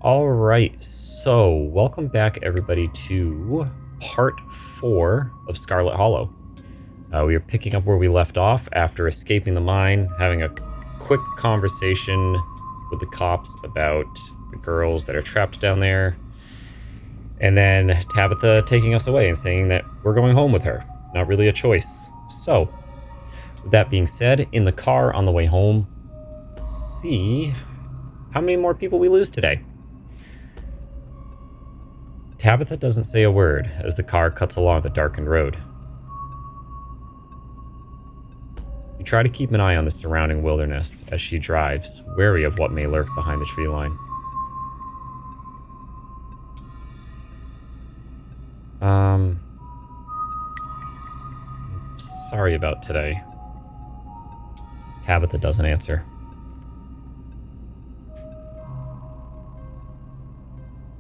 All right, so welcome back everybody to part 4 of Scarlet Hollow. We are picking up where we left off after escaping the mine, having a quick conversation with the cops about the girls that are trapped down there, and then Tabitha taking us away and saying that we're going home with her. Not really a choice. So, with that being said, in the car on the way home, let's see how many more people we lose today. Tabitha doesn't say a word as the car cuts along the darkened road. You try to keep an eye on the surrounding wilderness as she drives, wary of what may lurk behind the tree line. Sorry about today. Tabitha doesn't answer.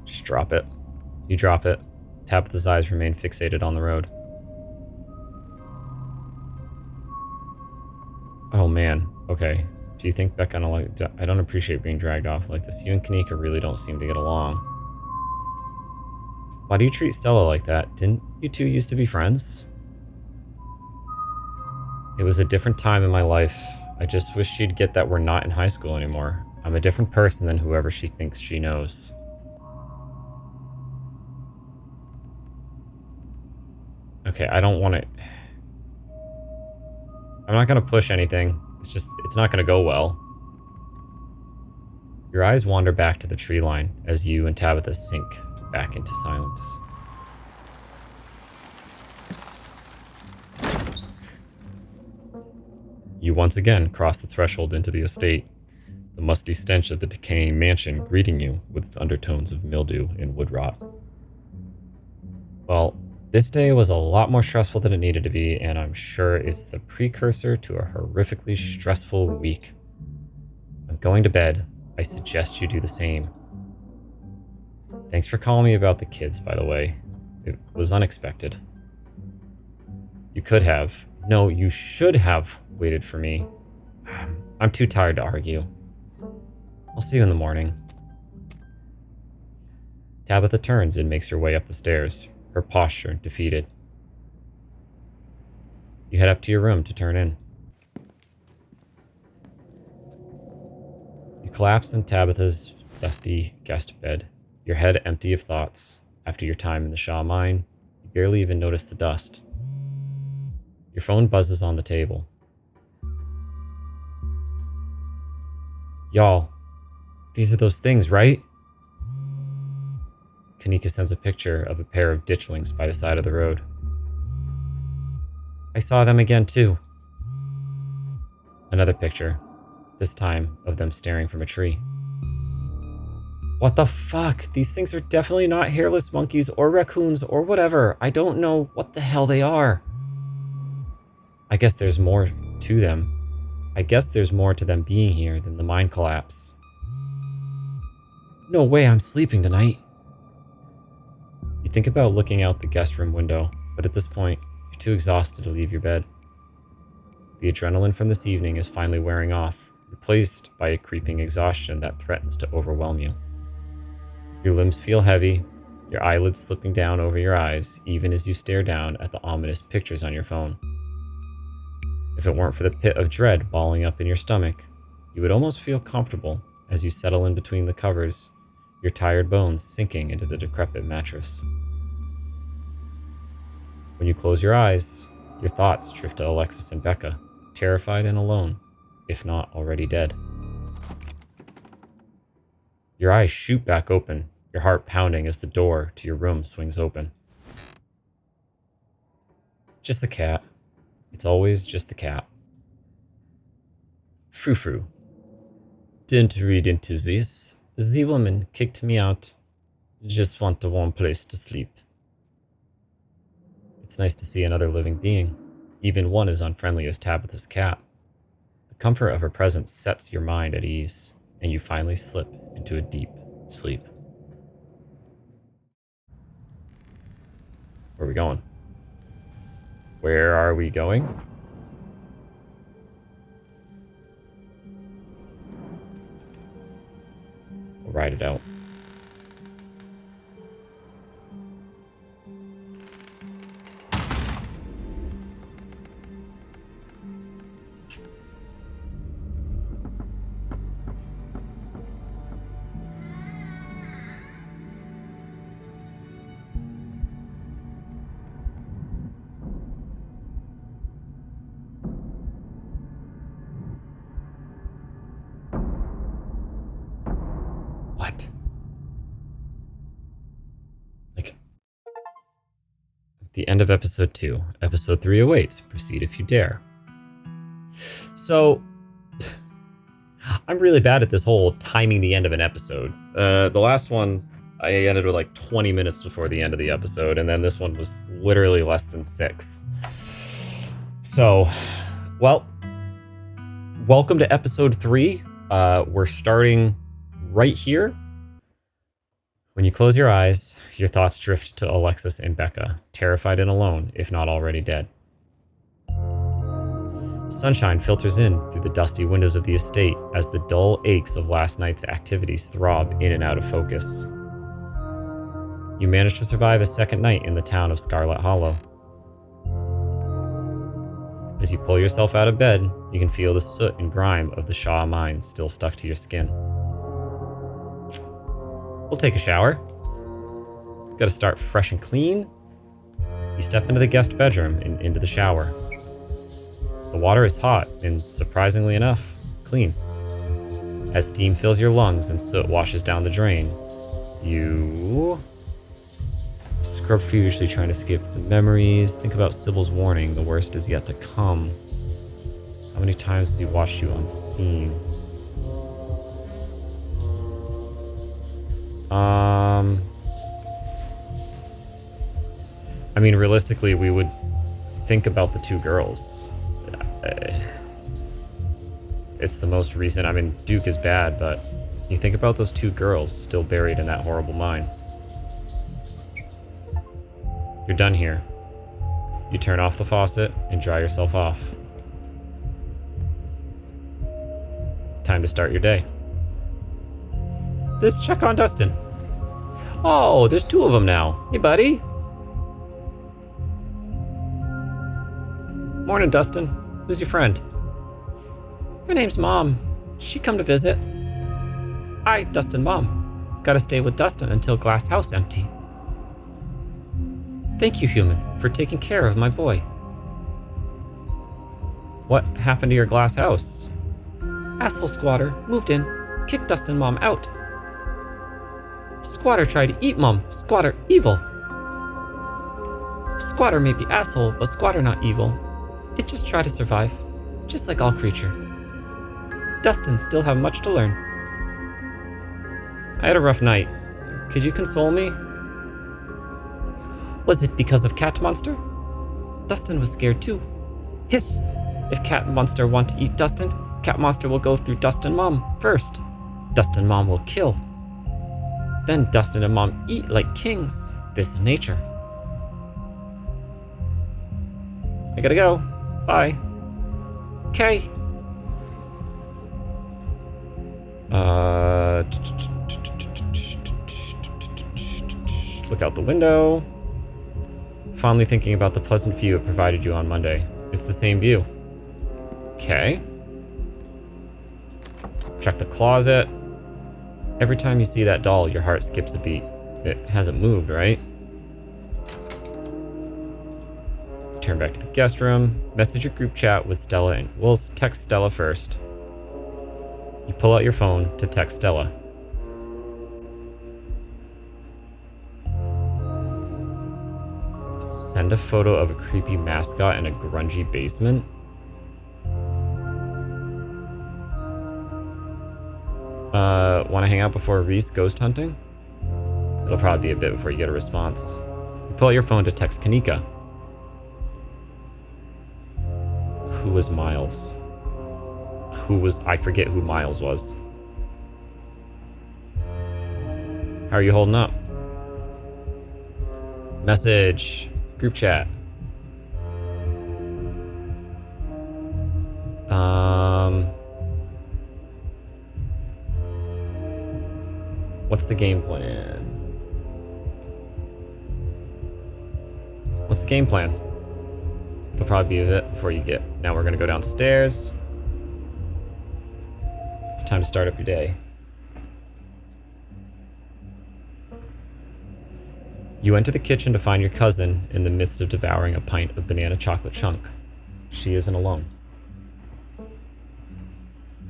Just drop it. You drop it. Tabitha's eyes remain fixated on the road. Oh man, okay. Do you think Becca I don't appreciate being dragged off like this. You and Kanika really don't seem to get along. Why do you treat Stella like that? Didn't you two used to be friends? It was a different time in my life. I just wish she'd get that we're not in high school anymore. I'm a different person than whoever she thinks she knows. Okay, I don't want to... I'm not going to push anything. It's not going to go well. Your eyes wander back to the tree line as you and Tabitha sink back into silence. You once again cross the threshold into the estate, the musty stench of the decaying mansion greeting you with its undertones of mildew and wood rot. Well, this day was a lot more stressful than it needed to be, and I'm sure it's the precursor to a horrifically stressful week. I'm going to bed. I suggest you do the same. Thanks for calling me about the kids, by the way. It was unexpected. You could have. No, you should have waited for me. I'm too tired to argue. I'll see you in the morning. Tabitha turns and makes her way up the stairs, her posture defeated. You head up to your room to turn in. You collapse in Tabitha's dusty guest bed, your head empty of thoughts. After your time in the Shaw mine, you barely even notice the dust. Your phone buzzes on the table. Y'all, these are those things, right? Kanika sends a picture of a pair of ditchlings by the side of the road. I saw them again, too. Another picture, this time of them staring from a tree. What the fuck? These things are definitely not hairless monkeys or raccoons or whatever. I don't know what the hell they are. I guess there's more to them. I guess there's more to them being here than the mine collapse. No way I'm sleeping tonight. You think about looking out the guest room window, but at this point, you're too exhausted to leave your bed. The adrenaline from this evening is finally wearing off, replaced by a creeping exhaustion that threatens to overwhelm you. Your limbs feel heavy, your eyelids slipping down over your eyes, even as you stare down at the ominous pictures on your phone. If it weren't for the pit of dread balling up in your stomach, you would almost feel comfortable as you settle in between the covers, your tired bones sinking into the decrepit mattress. When you close your eyes, your thoughts drift to Alexis and Becca, terrified and alone, if not already dead. Your eyes shoot back open, your heart pounding as the door to your room swings open. Just the cat. It's always just the cat. Frou-frou. Didn't read into this. The woman kicked me out. Just want a warm place to sleep. It's nice to see another living being, even one as unfriendly as Tabitha's cat. The comfort of her presence sets your mind at ease, and you finally slip into a deep sleep. Where are we going? Where are we going? We'll ride it out. The end of episode 2. Episode 3 awaits. Proceed if you dare. So, I'm really bad at this whole timing the end of an episode. The last one, I ended with like 20 minutes before the end of the episode, and then this one was literally less than 6. So, well, welcome to episode 3. We're starting right here. When you close your eyes, your thoughts drift to Alexis and Becca, terrified and alone, if not already dead. Sunshine filters in through the dusty windows of the estate as the dull aches of last night's activities throb in and out of focus. You manage to survive a second night in the town of Scarlet Hollow. As you pull yourself out of bed, you can feel the soot and grime of the Shaw mine still stuck to your skin. We'll take a shower. Gotta start fresh and clean. You step into the guest bedroom and into the shower. The water is hot and, surprisingly enough, clean. As steam fills your lungs and soot washes down the drain, you scrub furiously trying to escape the memories. Think about Sybil's warning, the worst is yet to come. How many times has he watched you unseen? I mean, realistically, we would think about the 2 girls. It's the most recent. I mean, Duke is bad, but you think about those 2 girls still buried in that horrible mine. You're done here. You turn off the faucet and dry yourself off. Time to start your day. Let's check on Dustin. Oh, there's 2 of them now. Hey, buddy. Morning, Dustin. Who's your friend? Her name's Mom. She come to visit. I, Dustin Mom. Gotta stay with Dustin until glass house empty. Thank you, human, for taking care of my boy. What happened to your glass house? Asshole squatter moved in, kicked Dustin Mom out. Squatter tried to eat Mom. Squatter evil. Squatter may be asshole, but squatter not evil. It just try to survive, just like all creature. Dustin still have much to learn. I had a rough night. Could you console me? Was it because of cat monster? Dustin was scared too. Hiss! If cat monster want to eat Dustin, cat monster will go through Dustin Mom first. Dustin Mom will kill. Then Dustin and Mom eat like kings. This is nature. I gotta go. Bye. Okay. Look out the window. Fondly thinking about the pleasant view it provided you on Monday. It's the same view. Okay. Check the closet. Every time you see that doll, your heart skips a beat. It hasn't moved, right? Turn back to the guest room. Message your group chat with Stella, and we'll text Stella first. You pull out your phone to text Stella. Send a photo of a creepy mascot in a grungy basement. Want to hang out before Reece ghost hunting? It'll probably be a bit before you get a response. You pull out your phone to text Kanika. Who was Miles? I forget who Miles was. How are you holding up? Message. Group chat. What's the game plan? What's the game plan? It'll probably be a bit before you get. Now we're gonna go downstairs. It's time to start up your day. You enter the kitchen to find your cousin in the midst of devouring a pint of banana chocolate chunk. She isn't alone.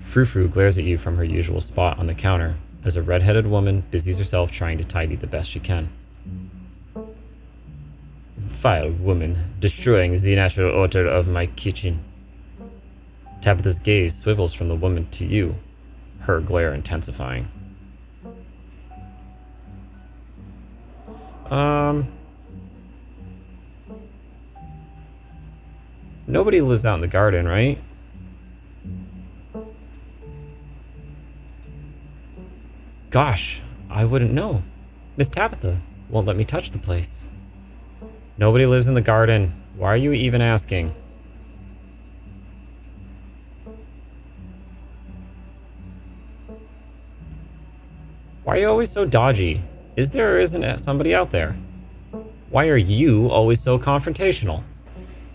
Frou-Frou glares at you from her usual spot on the counter as a red-headed woman busies herself trying to tidy the best she can. Vile woman, destroying the natural order of my kitchen. Tabitha's gaze swivels from the woman to you, her glare intensifying. Nobody lives out in the garden, right? Gosh, I wouldn't know. Miss Tabitha won't let me touch the place. Nobody lives in the garden. Why are you even asking? Why are you always so dodgy? Is there or isn't somebody out there? Why are you always so confrontational?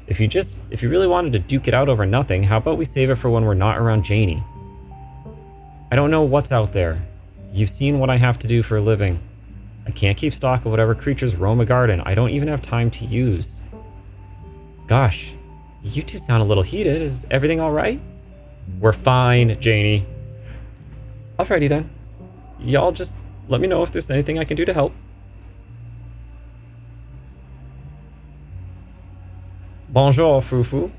If you really wanted to duke it out over nothing, how about we save it for when we're not around Janie? I don't know what's out there. You've seen what I have to do for a living. I can't keep stock of whatever creatures roam a garden I don't even have time to use. Gosh, you two sound a little heated. Is everything all right? We're fine, Janie. Alrighty then. Y'all just let me know if there's anything I can do to help. Bonjour, Fufu.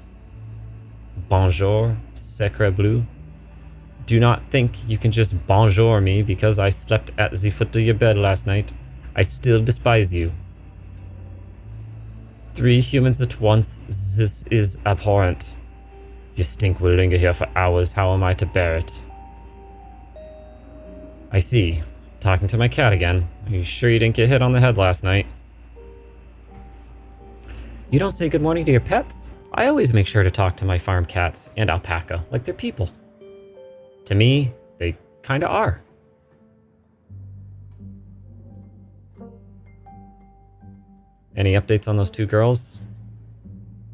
Bonjour, Sacre Bleu. Do not think you can just bonjour me because I slept at the foot of your bed last night. I still despise you. 3 humans at once, this is abhorrent. Your stink will linger here for hours. How am I to bear it? I see. Talking to my cat again. Are you sure you didn't get hit on the head last night? You don't say good morning to your pets? I always make sure to talk to my farm cats and alpaca like they're people. To me, they kinda are. Any updates on those 2 girls?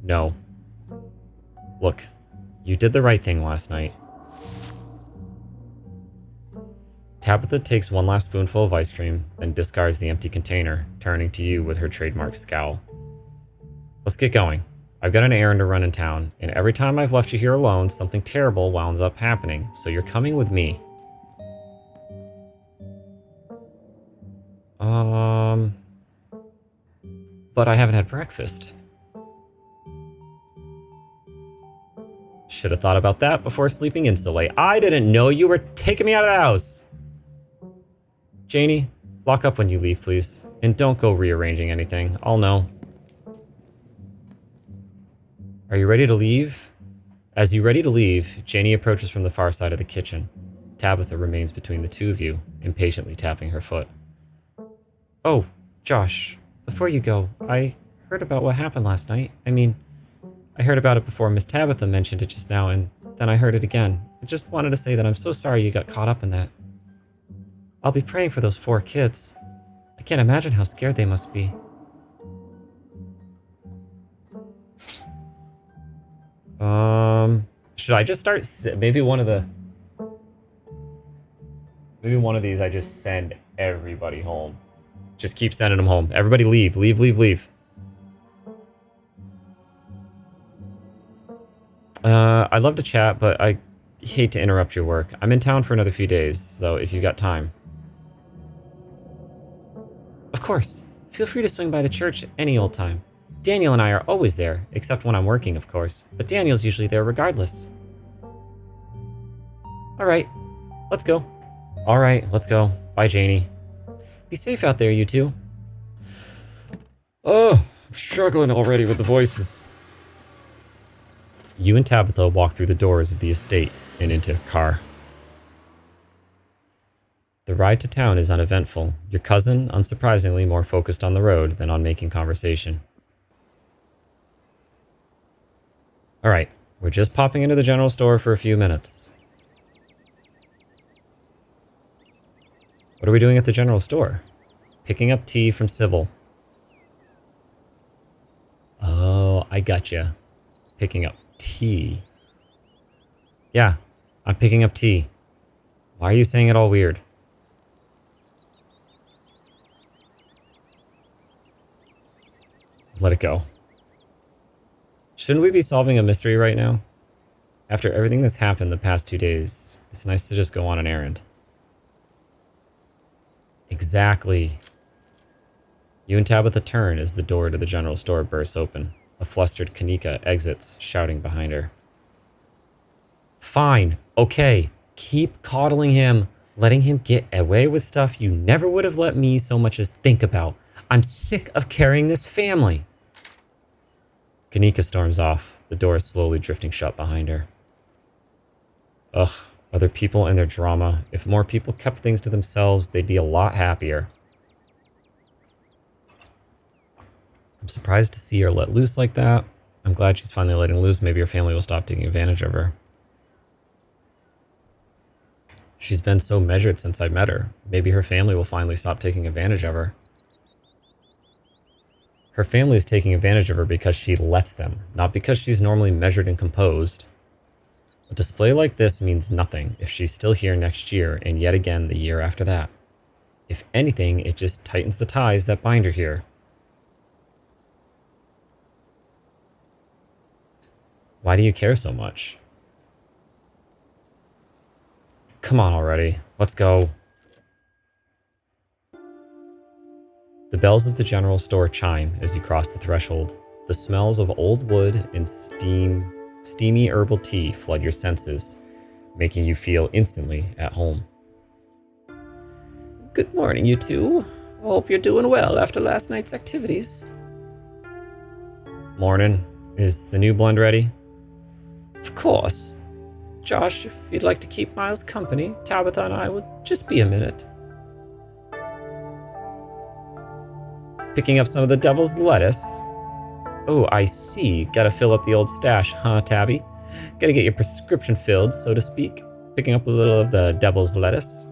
No. Look, you did the right thing last night. Tabitha takes one last spoonful of ice cream, then discards the empty container, turning to you with her trademark scowl. Let's get going. I've got an errand to run in town, and every time I've left you here alone, something terrible wounds up happening, so you're coming with me. But I haven't had breakfast. Should have thought about that before sleeping in so late. I didn't know you were taking me out of the house. Janie, lock up when you leave, please. And don't go rearranging anything. I'll know. Are you ready to leave? As you ready to leave, Janie approaches from the far side of the kitchen. Tabitha remains between the 2 of you, impatiently tapping her foot. Oh, Josh, before you go, I heard about what happened last night. I heard about it before Miss Tabitha mentioned it just now, and then I heard it again. I just wanted to say that I'm so sorry you got caught up in that. I'll be praying for those 4 kids. I can't imagine how scared they must be. Should I just start, maybe one of these I just send everybody home. Just keep sending them home. Everybody leave, leave, leave, leave. I'd love to chat, but I hate to interrupt your work. I'm in town for another few days, though, if you've got time. Of course. Feel free to swing by the church any old time. Daniel and I are always there, except when I'm working, of course. But Daniel's usually there regardless. Alright, let's go. Alright, let's go. Bye, Janie. Be safe out there, you two. Oh, I'm struggling already with the voices. You and Tabitha walk through the doors of the estate and into her car. The ride to town is uneventful, your cousin, unsurprisingly, more focused on the road than on making conversation. Alright, we're just popping into the general store for a few minutes. What are we doing at the general store? Picking up tea from Sybil. Oh, I gotcha. Picking up tea. Yeah, I'm picking up tea. Why are you saying it all weird? Let it go. Shouldn't we be solving a mystery right now? After everything that's happened the past 2 days, it's nice to just go on an errand. Exactly. You and Tabitha turn as the door to the general store bursts open. A flustered Kanika exits, shouting behind her. Fine, okay, keep coddling him, letting him get away with stuff you never would have let me so much as think about. I'm sick of carrying this family. Kanika storms off, the door slowly drifting shut behind her. Ugh, other people and their drama. If more people kept things to themselves, they'd be a lot happier. I'm surprised to see her let loose like that. I'm glad she's finally letting loose. Maybe her family will stop taking advantage of her. She's been so measured since I met her. Maybe her family will finally stop taking advantage of her. Her family is taking advantage of her because she lets them, not because she's normally measured and composed. A display like this means nothing if she's still here next year and yet again the year after that. If anything, it just tightens the ties that bind her here. Why do you care so much? Come on already, let's go. The bells of the general store chime as you cross the threshold. The smells of old wood and steamy herbal tea flood your senses, making you feel instantly at home. Good morning, you two. I hope you're doing well after last night's activities. Morning. Is the new blend ready? Of course. Josh, if you'd like to keep Miles company, Tabitha and I will just be a minute. Picking up some of the devil's lettuce. Oh, I see. Gotta fill up the old stash, huh, Tabby? Gotta get your prescription filled, so to speak. Picking up a little of the devil's lettuce.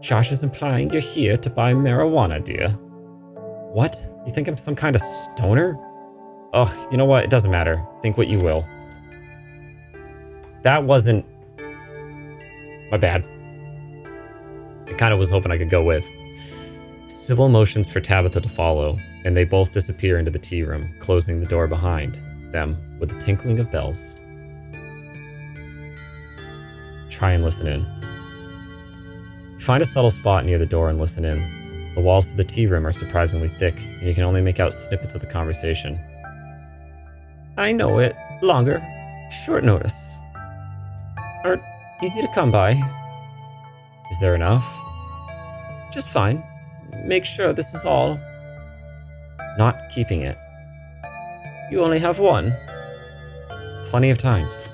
Josh is implying you're here to buy marijuana, dear. What? You think I'm some kind of stoner? Ugh, you know what? It doesn't matter. Think what you will. That wasn't... my bad. I kind of was hoping I could go with. Sybil motions for Tabitha to follow, and they both disappear into the tea room, closing the door behind them with a tinkling of bells. Try and listen in. You find a subtle spot near the door and listen in. The walls to the tea room are surprisingly thick, and you can only make out snippets of the conversation. I know it. Longer. Short notice. Aren't easy to come by. Is there enough? Just fine. Make sure this is all. Not keeping it. You only have one. Plenty of times.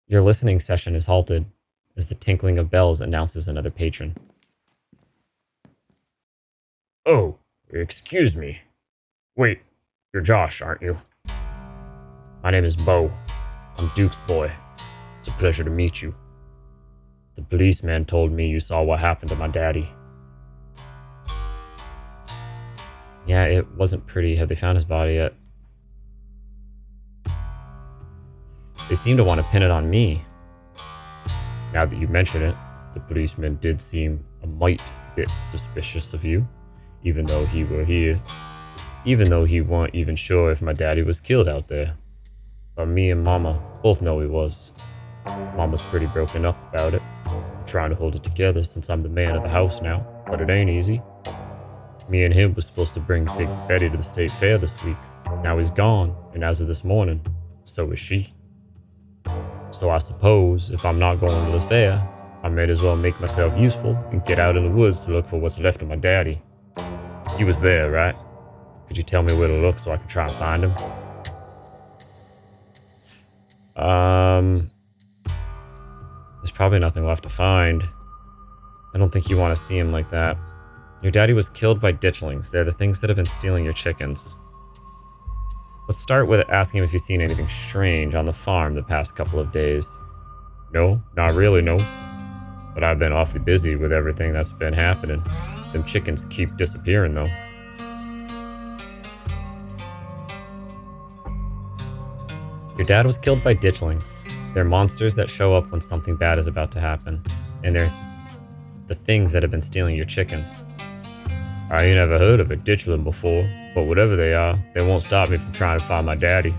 Your listening session is halted as the tinkling of bells announces another patron. Oh, excuse me. Wait, you're Josh, aren't you? My name is Bo. I'm Duke's boy. It's a pleasure to meet you. The policeman told me you saw what happened to my daddy. Yeah, it wasn't pretty. Have they found his body yet? They seem to want to pin it on me. Now that you mention it, the policeman did seem a mite bit suspicious of you, even though he were here. Even though he weren't even sure if my daddy was killed out there. But me and Mama both know he was. Mama's pretty broken up about it. I'm trying to hold it together since I'm the man of the house now, but it ain't easy. Me and him was supposed to bring Big Betty to the state fair this week. Now he's gone, and as of this morning, so is she. So I suppose if I'm not going to the fair, I might as well make myself useful and get out in the woods to look for what's left of my daddy. He was there, right? Could you tell me where to look so I can try and find him? There's probably nothing left to find. I don't think you want to see him like that. Your daddy was killed by ditchlings. They're the things that have been stealing your chickens. Let's start with asking him if you've seen anything strange on the farm the past couple of days. No, not really, no. But I've been awfully busy with everything that's been happening. Them chickens keep disappearing, though. Your dad was killed by ditchlings. They're monsters that show up when something bad is about to happen. And they're the things that have been stealing your chickens. I ain't ever heard of a ditchling before, but whatever they are, they won't stop me from trying to find my daddy.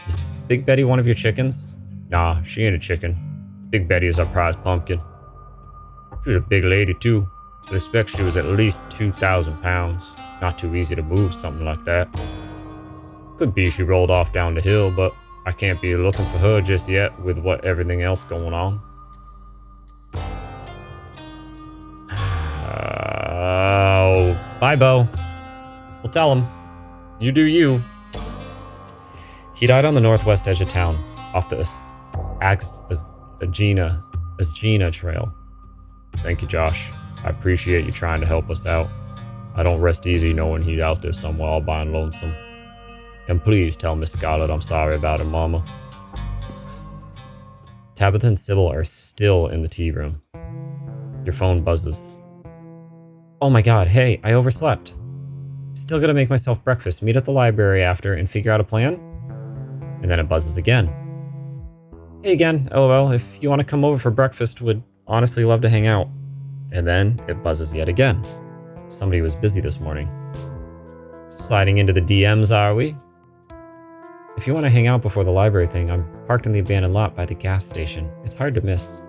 Is Big Betty one of your chickens? Nah, she ain't a chicken. Big Betty is our prize pumpkin. She was a big lady, too. I expect she was at least 2,000 pounds. Not too easy to move something like that. Could be she rolled off down the hill, but I can't be looking for her just yet with what everything else going on. Oh, bye, Bo. We'll tell him. You do you. He died on the northwest edge of town, off the Asgina Trail. Thank you, Josh. I appreciate you trying to help us out. I don't rest easy knowing he's out there somewhere all by and lonesome. And please tell Miss Scarlet I'm sorry about her, Mama. Tabitha and Sybil are still in the tea room. Your phone buzzes. Oh my god, hey, I overslept. Still gotta make myself breakfast, meet at the library after, and figure out a plan? And then it buzzes again. Hey again, LOL, if you want to come over for breakfast, would honestly love to hang out. And then it buzzes yet again. Somebody was busy this morning. Sliding into the DMs, are we? If you want to hang out before the library thing, I'm parked in the abandoned lot by the gas station. It's hard to miss.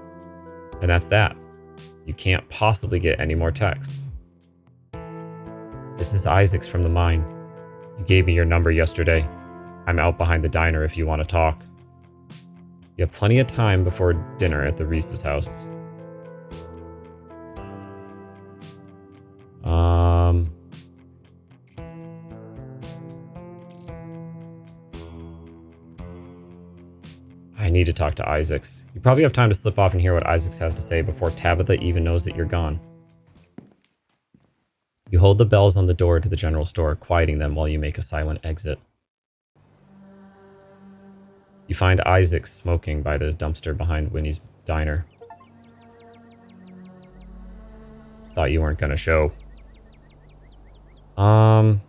And that's that. You can't possibly get any more texts. This is Isaac's from the mine. You gave me your number yesterday. I'm out behind the diner if you want to talk. You have plenty of time before dinner at the Reese's house. I need to talk to Isaacs. You probably have time to slip off and hear what Isaacs has to say before Tabitha even knows that you're gone. You hold the bells on the door to the general store, quieting them while you make a silent exit. You find Isaac smoking by the dumpster behind Winnie's diner. Thought you weren't gonna show. Here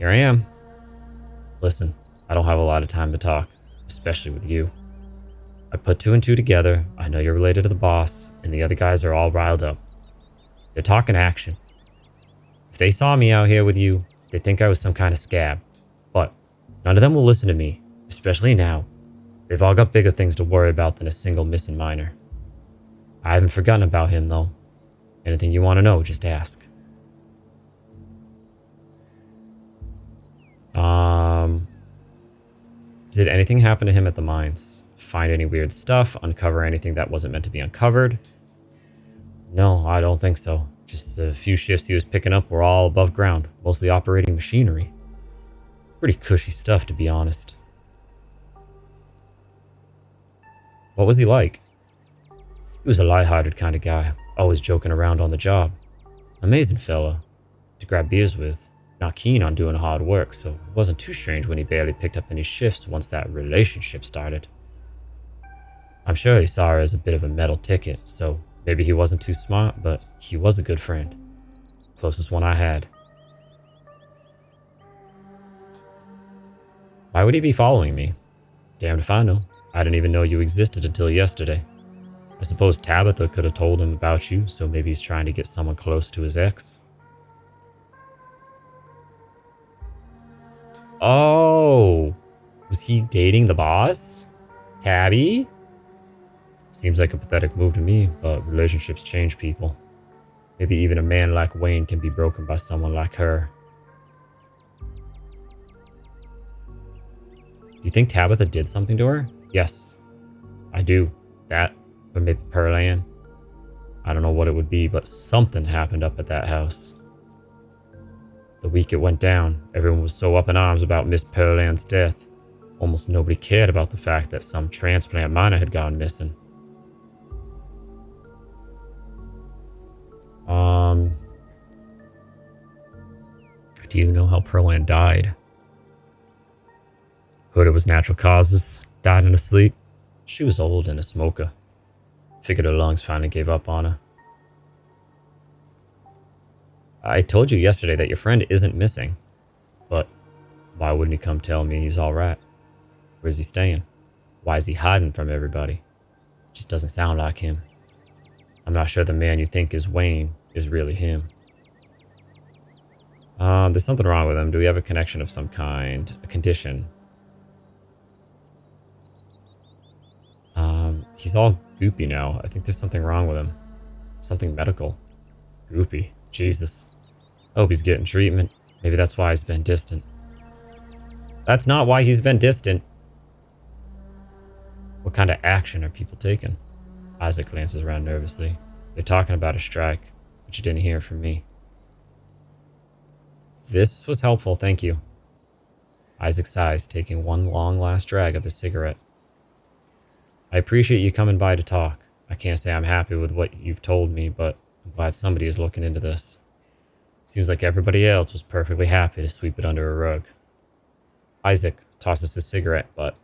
I am. Listen, I don't have a lot of time to talk, especially with you. I put two and two together, I know you're related to the boss, and the other guys are all riled up. They're talking action. If they saw me out here with you, they'd think I was some kind of scab. But none of them will listen to me, especially now. They've all got bigger things to worry about than a single missing miner. I haven't forgotten about him, though. Anything you want to know, just ask. Did anything happen to him at the mines? Find any weird stuff? Uncover anything that wasn't meant to be uncovered? No, I don't think so. Just the few shifts he was picking up were all above ground, mostly operating machinery. Pretty cushy stuff, to be honest. What was he like? He was a light-hearted kind of guy, always joking around on the job. Amazing fella to grab beers with. Not keen on doing hard work, so it wasn't too strange when he barely picked up any shifts once that relationship started. I'm sure he saw her as a bit of a metal ticket, so maybe he wasn't too smart, but he was a good friend. Closest one I had. Why would he be following me? Damned if I know. I didn't even know you existed until yesterday. I suppose Tabitha could have told him about you, so maybe he's trying to get someone close to his ex. Oh, was he dating the boss? Tabby? Seems like a pathetic move to me, but relationships change people. Maybe even a man like Wayne can be broken by someone like her. Do you think Tabitha did something to her? Yes, I do. That, or maybe Pearl Ann. I don't know what it would be, but something happened up at that house. The week it went down, everyone was so up in arms about Miss Pearl Ann's death. Almost nobody cared about the fact that some transplant miner had gone missing. Do you know how Pearl Ann died? Heard it was natural causes. Died in her sleep. She was old and a smoker. Figured her lungs finally gave up on her. I told you yesterday that your friend isn't missing. But why wouldn't he come tell me he's alright? Where's he staying? Why is he hiding from everybody? Just doesn't sound like him. I'm not sure the man you think is Wayne is really him. There's something wrong with him. Do we have a connection of some kind? A condition? He's all goopy now. I think there's something wrong with him. Something medical. Goopy. Jesus. I hope he's getting treatment. Maybe that's why he's been distant. That's not why he's been distant. What kind of action are people taking? Isaac glances around nervously. They're talking about a strike, but you didn't hear from me. This was helpful, thank you. Isaac sighs, taking one long last drag of his cigarette. I appreciate you coming by to talk. I can't say I'm happy with what you've told me, but I'm glad somebody is looking into this. It seems like everybody else was perfectly happy to sweep it under a rug. Isaac tosses his cigarette butt.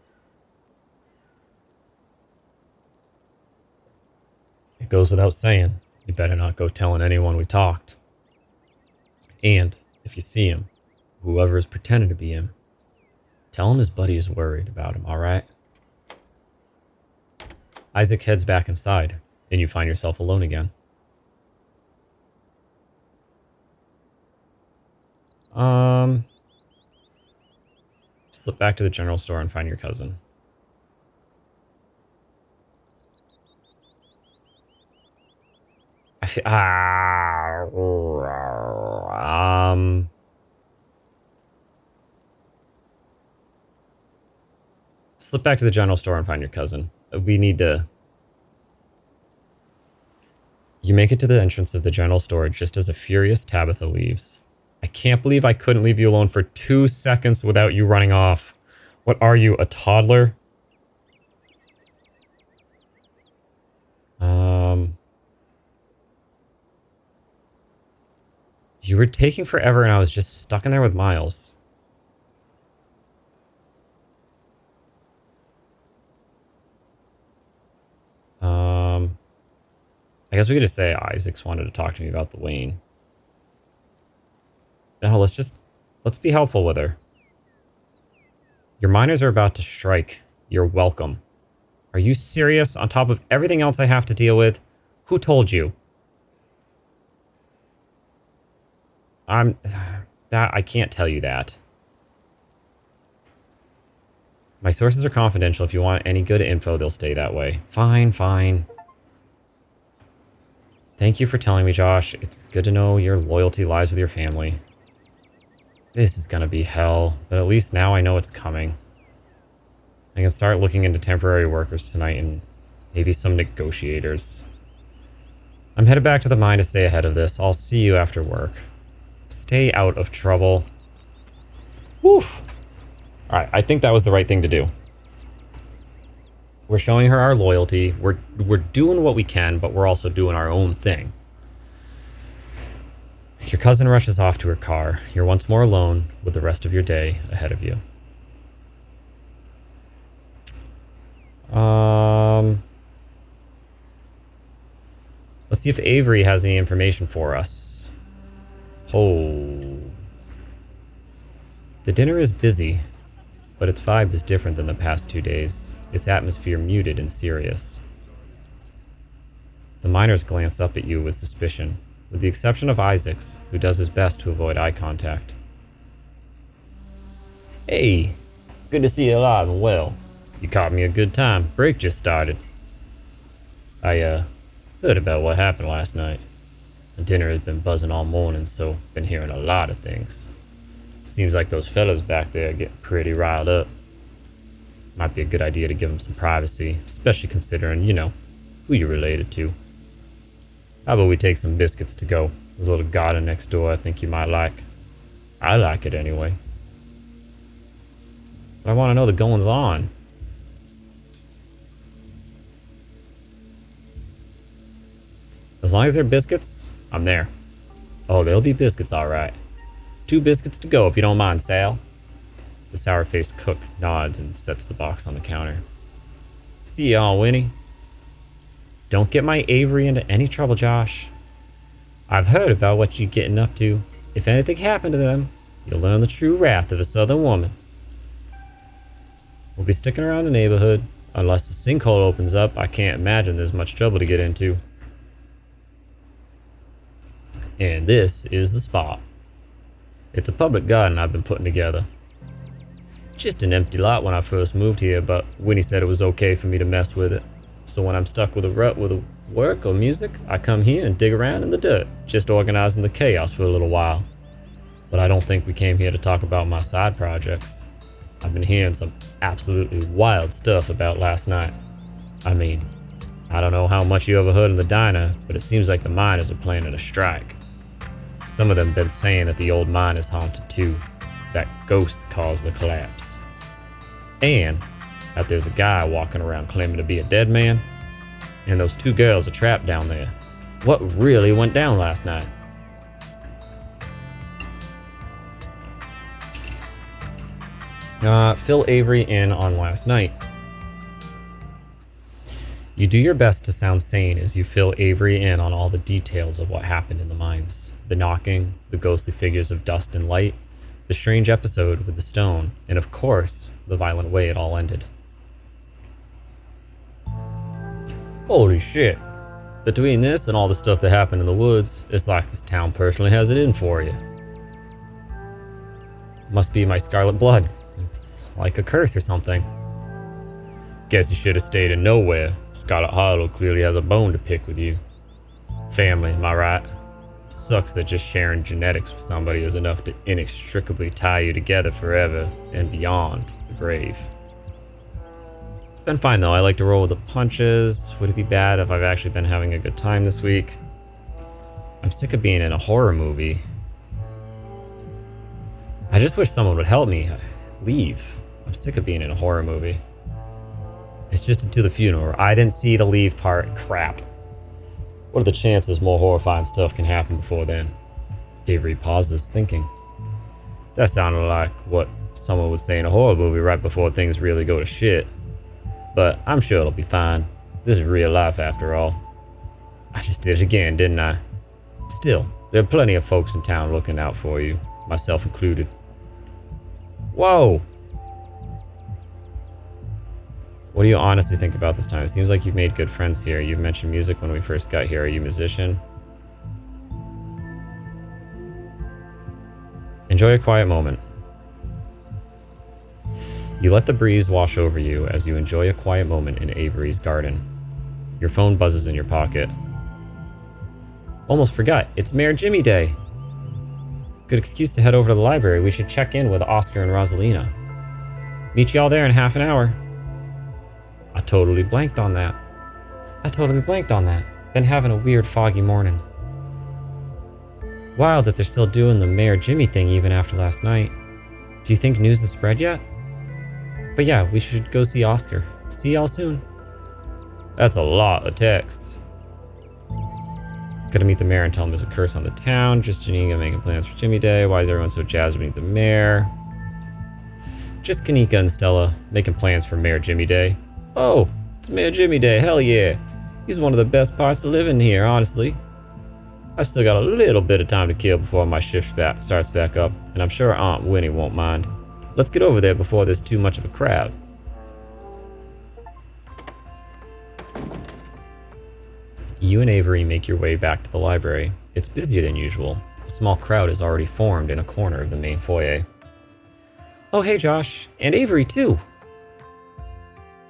It goes without saying, you better not go telling anyone we talked. And, if you see him, whoever is pretending to be him, tell him his buddy is worried about him, alright? Isaac heads back inside, and you find yourself alone again. Slip back to the general store and find your cousin. Slip back to the general store and find your cousin. We need to... You make it to the entrance of the general store just as a furious Tabitha leaves. I can't believe I couldn't leave you alone for 2 seconds without you running off. What are you, a toddler? You were taking forever and I was just stuck in there with Miles. I guess we could just say Isaac's wanted to talk to me about the Wayne. No, let's be helpful with her. Your miners are about to strike. You're welcome. Are you serious? On top of everything else I have to deal with? Who told you? I can't tell you that. My sources are confidential. If you want any good info, they'll stay that way. Fine, fine. Thank you for telling me, Josh. It's good to know your loyalty lies with your family. This is gonna be hell, but at least now I know it's coming. I can start looking into temporary workers tonight and maybe some negotiators. I'm headed back to the mine to stay ahead of this. I'll see you after work. Stay out of trouble. Woof. Alright, I think that was the right thing to do. We're showing her our loyalty. We're doing what we can, but we're also doing our own thing. Your cousin rushes off to her car. You're once more alone with the rest of your day ahead of you. Let's see if Avery has any information for us. Oh. The dinner is busy, but its vibe is different than the past 2 days. Its atmosphere muted and serious. The miners glance up at you with suspicion, with the exception of Isaac's, who does his best to avoid eye contact. Hey, good to see you alive and well. You caught me a good time. Break just started. I, heard about what happened last night. The dinner has been buzzing all morning, so been hearing a lot of things. Seems like those fellas back there are getting pretty riled up. Might be a good idea to give them some privacy, especially considering, you know, who you're related to. How about we take some biscuits to go? There's a little garden next door I think you might like. I like it anyway. But I want to know the goings on. As long as they're biscuits, I'm there. Oh, they'll be biscuits, alright. 2 biscuits to go if you don't mind, Sal. The sour-faced cook nods and sets the box on the counter. See y'all, Winnie. Don't get my Avery into any trouble, Josh. I've heard about what you're getting up to. If anything happened to them, you'll learn the true wrath of a southern woman. We'll be sticking around the neighborhood. Unless the sinkhole opens up, I can't imagine there's much trouble to get into. And this is the spot. It's a public garden I've been putting together. Just an empty lot when I first moved here, but Winnie said it was okay for me to mess with it. So when I'm stuck with a rut with work or music, I come here and dig around in the dirt, just organizing the chaos for a little while. But I don't think we came here to talk about my side projects. I've been hearing some absolutely wild stuff about last night. I mean, I don't know how much you overheard in the diner, but it seems like the miners are planning a strike. Some of them been saying that the old mine is haunted too, that ghosts caused the collapse. And that there's a guy walking around claiming to be a dead man, and those 2 girls are trapped down there. What really went down last night? Fill Avery in on last night. You do your best to sound sane as you fill Avery in on all the details of what happened in the mines. The knocking, the ghostly figures of dust and light, the strange episode with the stone, and of course, the violent way it all ended. Holy shit. Between this and all the stuff that happened in the woods, it's like this town personally has it in for you. Must be my scarlet blood. It's like a curse or something. Guess you should have stayed in nowhere. Scarlet Hollow clearly has a bone to pick with you. Family, am I right? Sucks that just sharing genetics with somebody is enough to inextricably tie you together forever and beyond the grave. It's been fine though, I like to roll with the punches. Would it be bad if I've actually been having a good time this week? I'm sick of being in a horror movie. I just wish someone would help me leave. I'm sick of being in a horror movie. It's just until the funeral. I didn't see the leave part. Crap. What are the chances more horrifying stuff can happen before then? Avery pauses, thinking. That sounded like what someone would say in a horror movie right before things really go to shit. But I'm sure it'll be fine. This is real life after all. I just did it again, didn't I? Still, there are plenty of folks in town looking out for you, myself included. Whoa! What do you honestly think about this time? It seems like you've made good friends here. You mentioned music when we first got here. Are you a musician? Enjoy a quiet moment. You let the breeze wash over you as you enjoy a quiet moment in Avery's garden. Your phone buzzes in your pocket. Almost forgot, it's Mayor Jimmy Day. Good excuse to head over to the library. We should check in with Oscar and Rosalina. Meet y'all there in half an hour. I totally blanked on that. Been having a weird foggy morning. Wild that they're still doing the Mayor Jimmy thing even after last night. Do you think news has spread yet? But yeah, we should go see Oscar. See y'all soon. That's a lot of texts. Gotta meet the mayor and tell him there's a curse on the town. Just Janika making plans for Jimmy Day. Why is everyone so jazzed to meet the mayor? Just Kanika and Stella making plans for Mayor Jimmy Day. Oh, it's Mayor Jimmy Day, hell yeah. He's one of the best parts of living here, honestly. I've still got a little bit of time to kill before my shift starts back up, and I'm sure Aunt Winnie won't mind. Let's get over there before there's too much of a crowd. You and Avery make your way back to the library. It's busier than usual. A small crowd has already formed in a corner of the main foyer. Oh hey Josh, and Avery too.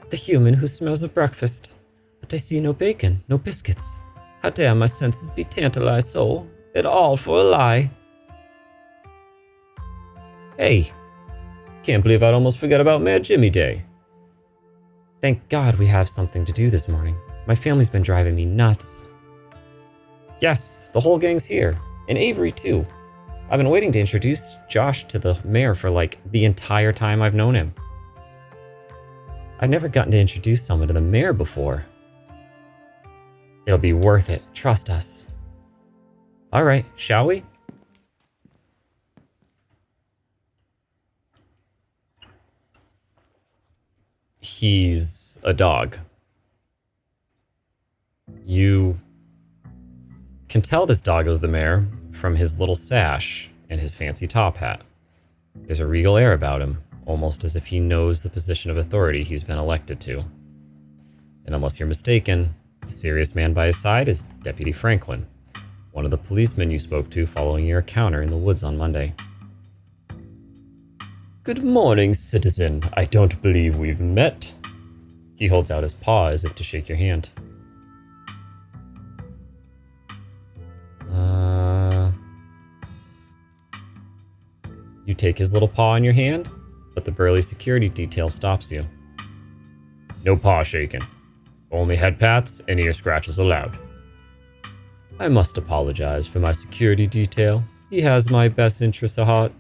The human who smells of breakfast, but I see no bacon, no biscuits. How dare my senses be tantalized so, and all for a lie. Hey, can't believe I'd almost forgot about Mayor Jimmy Day. Thank God we have something to do this morning. My family's been driving me nuts. Yes, the whole gang's here, and Avery too. I've been waiting to introduce Josh to the mayor for like the entire time I've known him. I've never gotten to introduce someone to the mayor before. It'll be worth it, trust us. All right, shall we? He's a dog. You can tell this dog is the mayor from his little sash and his fancy top hat. There's a regal air about him, almost as if he knows the position of authority he's been elected to. And unless you're mistaken, the serious man by his side is Deputy Franklin, one of the policemen you spoke to following your encounter in the woods on Monday. Good morning, citizen. I don't believe we've met. He holds out his paw as if to shake your hand. You take his little paw in your hand, but the burly security detail stops you. No paw shaking. Only head pats and ear scratches allowed. I must apologize for my security detail. He has my best interests at heart,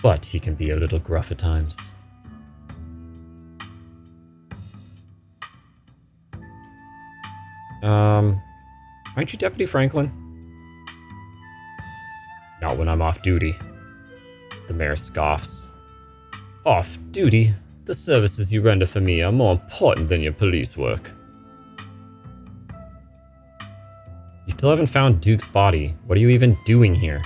but he can be a little gruff at times. Aren't you Deputy Franklin? Not when I'm off duty. The mayor scoffs. Off duty? The services you render for me are more important than your police work. You still haven't found Duke's body. What are you even doing here?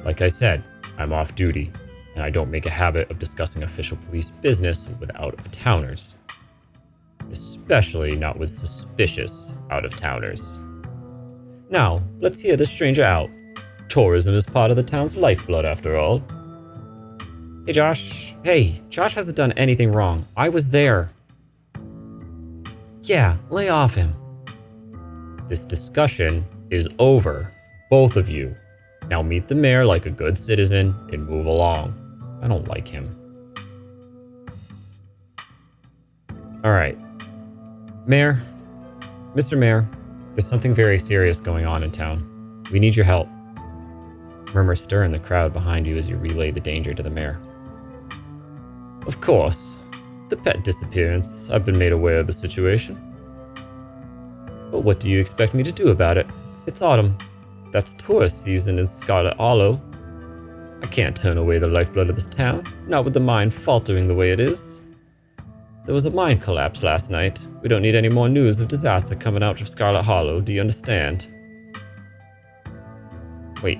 Like I said, I'm off duty, and I don't make a habit of discussing official police business with out-of-towners. Especially not with suspicious out-of-towners. Now, let's hear this stranger out. Tourism is part of the town's lifeblood, after all. Hey, Josh. Hey, Josh hasn't done anything wrong. I was there. Yeah, lay off him. This discussion is over. Both of you. Now meet the mayor like a good citizen and move along. I don't like him. Alright. Mayor. Mr. Mayor, there's something very serious going on in town. We need your help. Murmurs stir in the crowd behind you as you relay the danger to the mayor. Of course. The pet disappearance. I've been made aware of the situation. But what do you expect me to do about it? It's autumn. That's tourist season in Scarlet Hollow. I can't turn away the lifeblood of this town, not with the mine faltering the way it is. There was a mine collapse last night. We don't need any more news of disaster coming out of Scarlet Hollow, do you understand? Wait,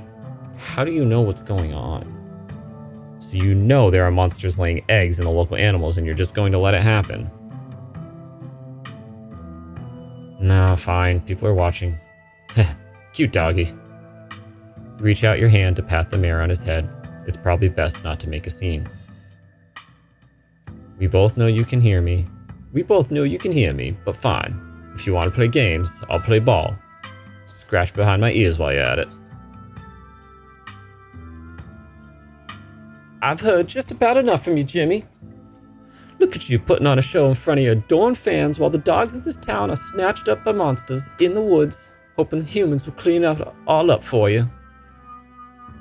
how do you know what's going on? So you know there are monsters laying eggs in the local animals and you're just going to let it happen? Nah, fine, people are watching. Cute doggy. You reach out your hand to pat the mayor on his head. It's probably best not to make a scene. We both know you can hear me. But fine. If you want to play games, I'll play ball. Scratch behind my ears while you're at it. I've heard just about enough from you, Jimmy. Look at you putting on a show in front of your adoring fans while the dogs of this town are snatched up by monsters in the woods, hoping the humans will clean it all up for you.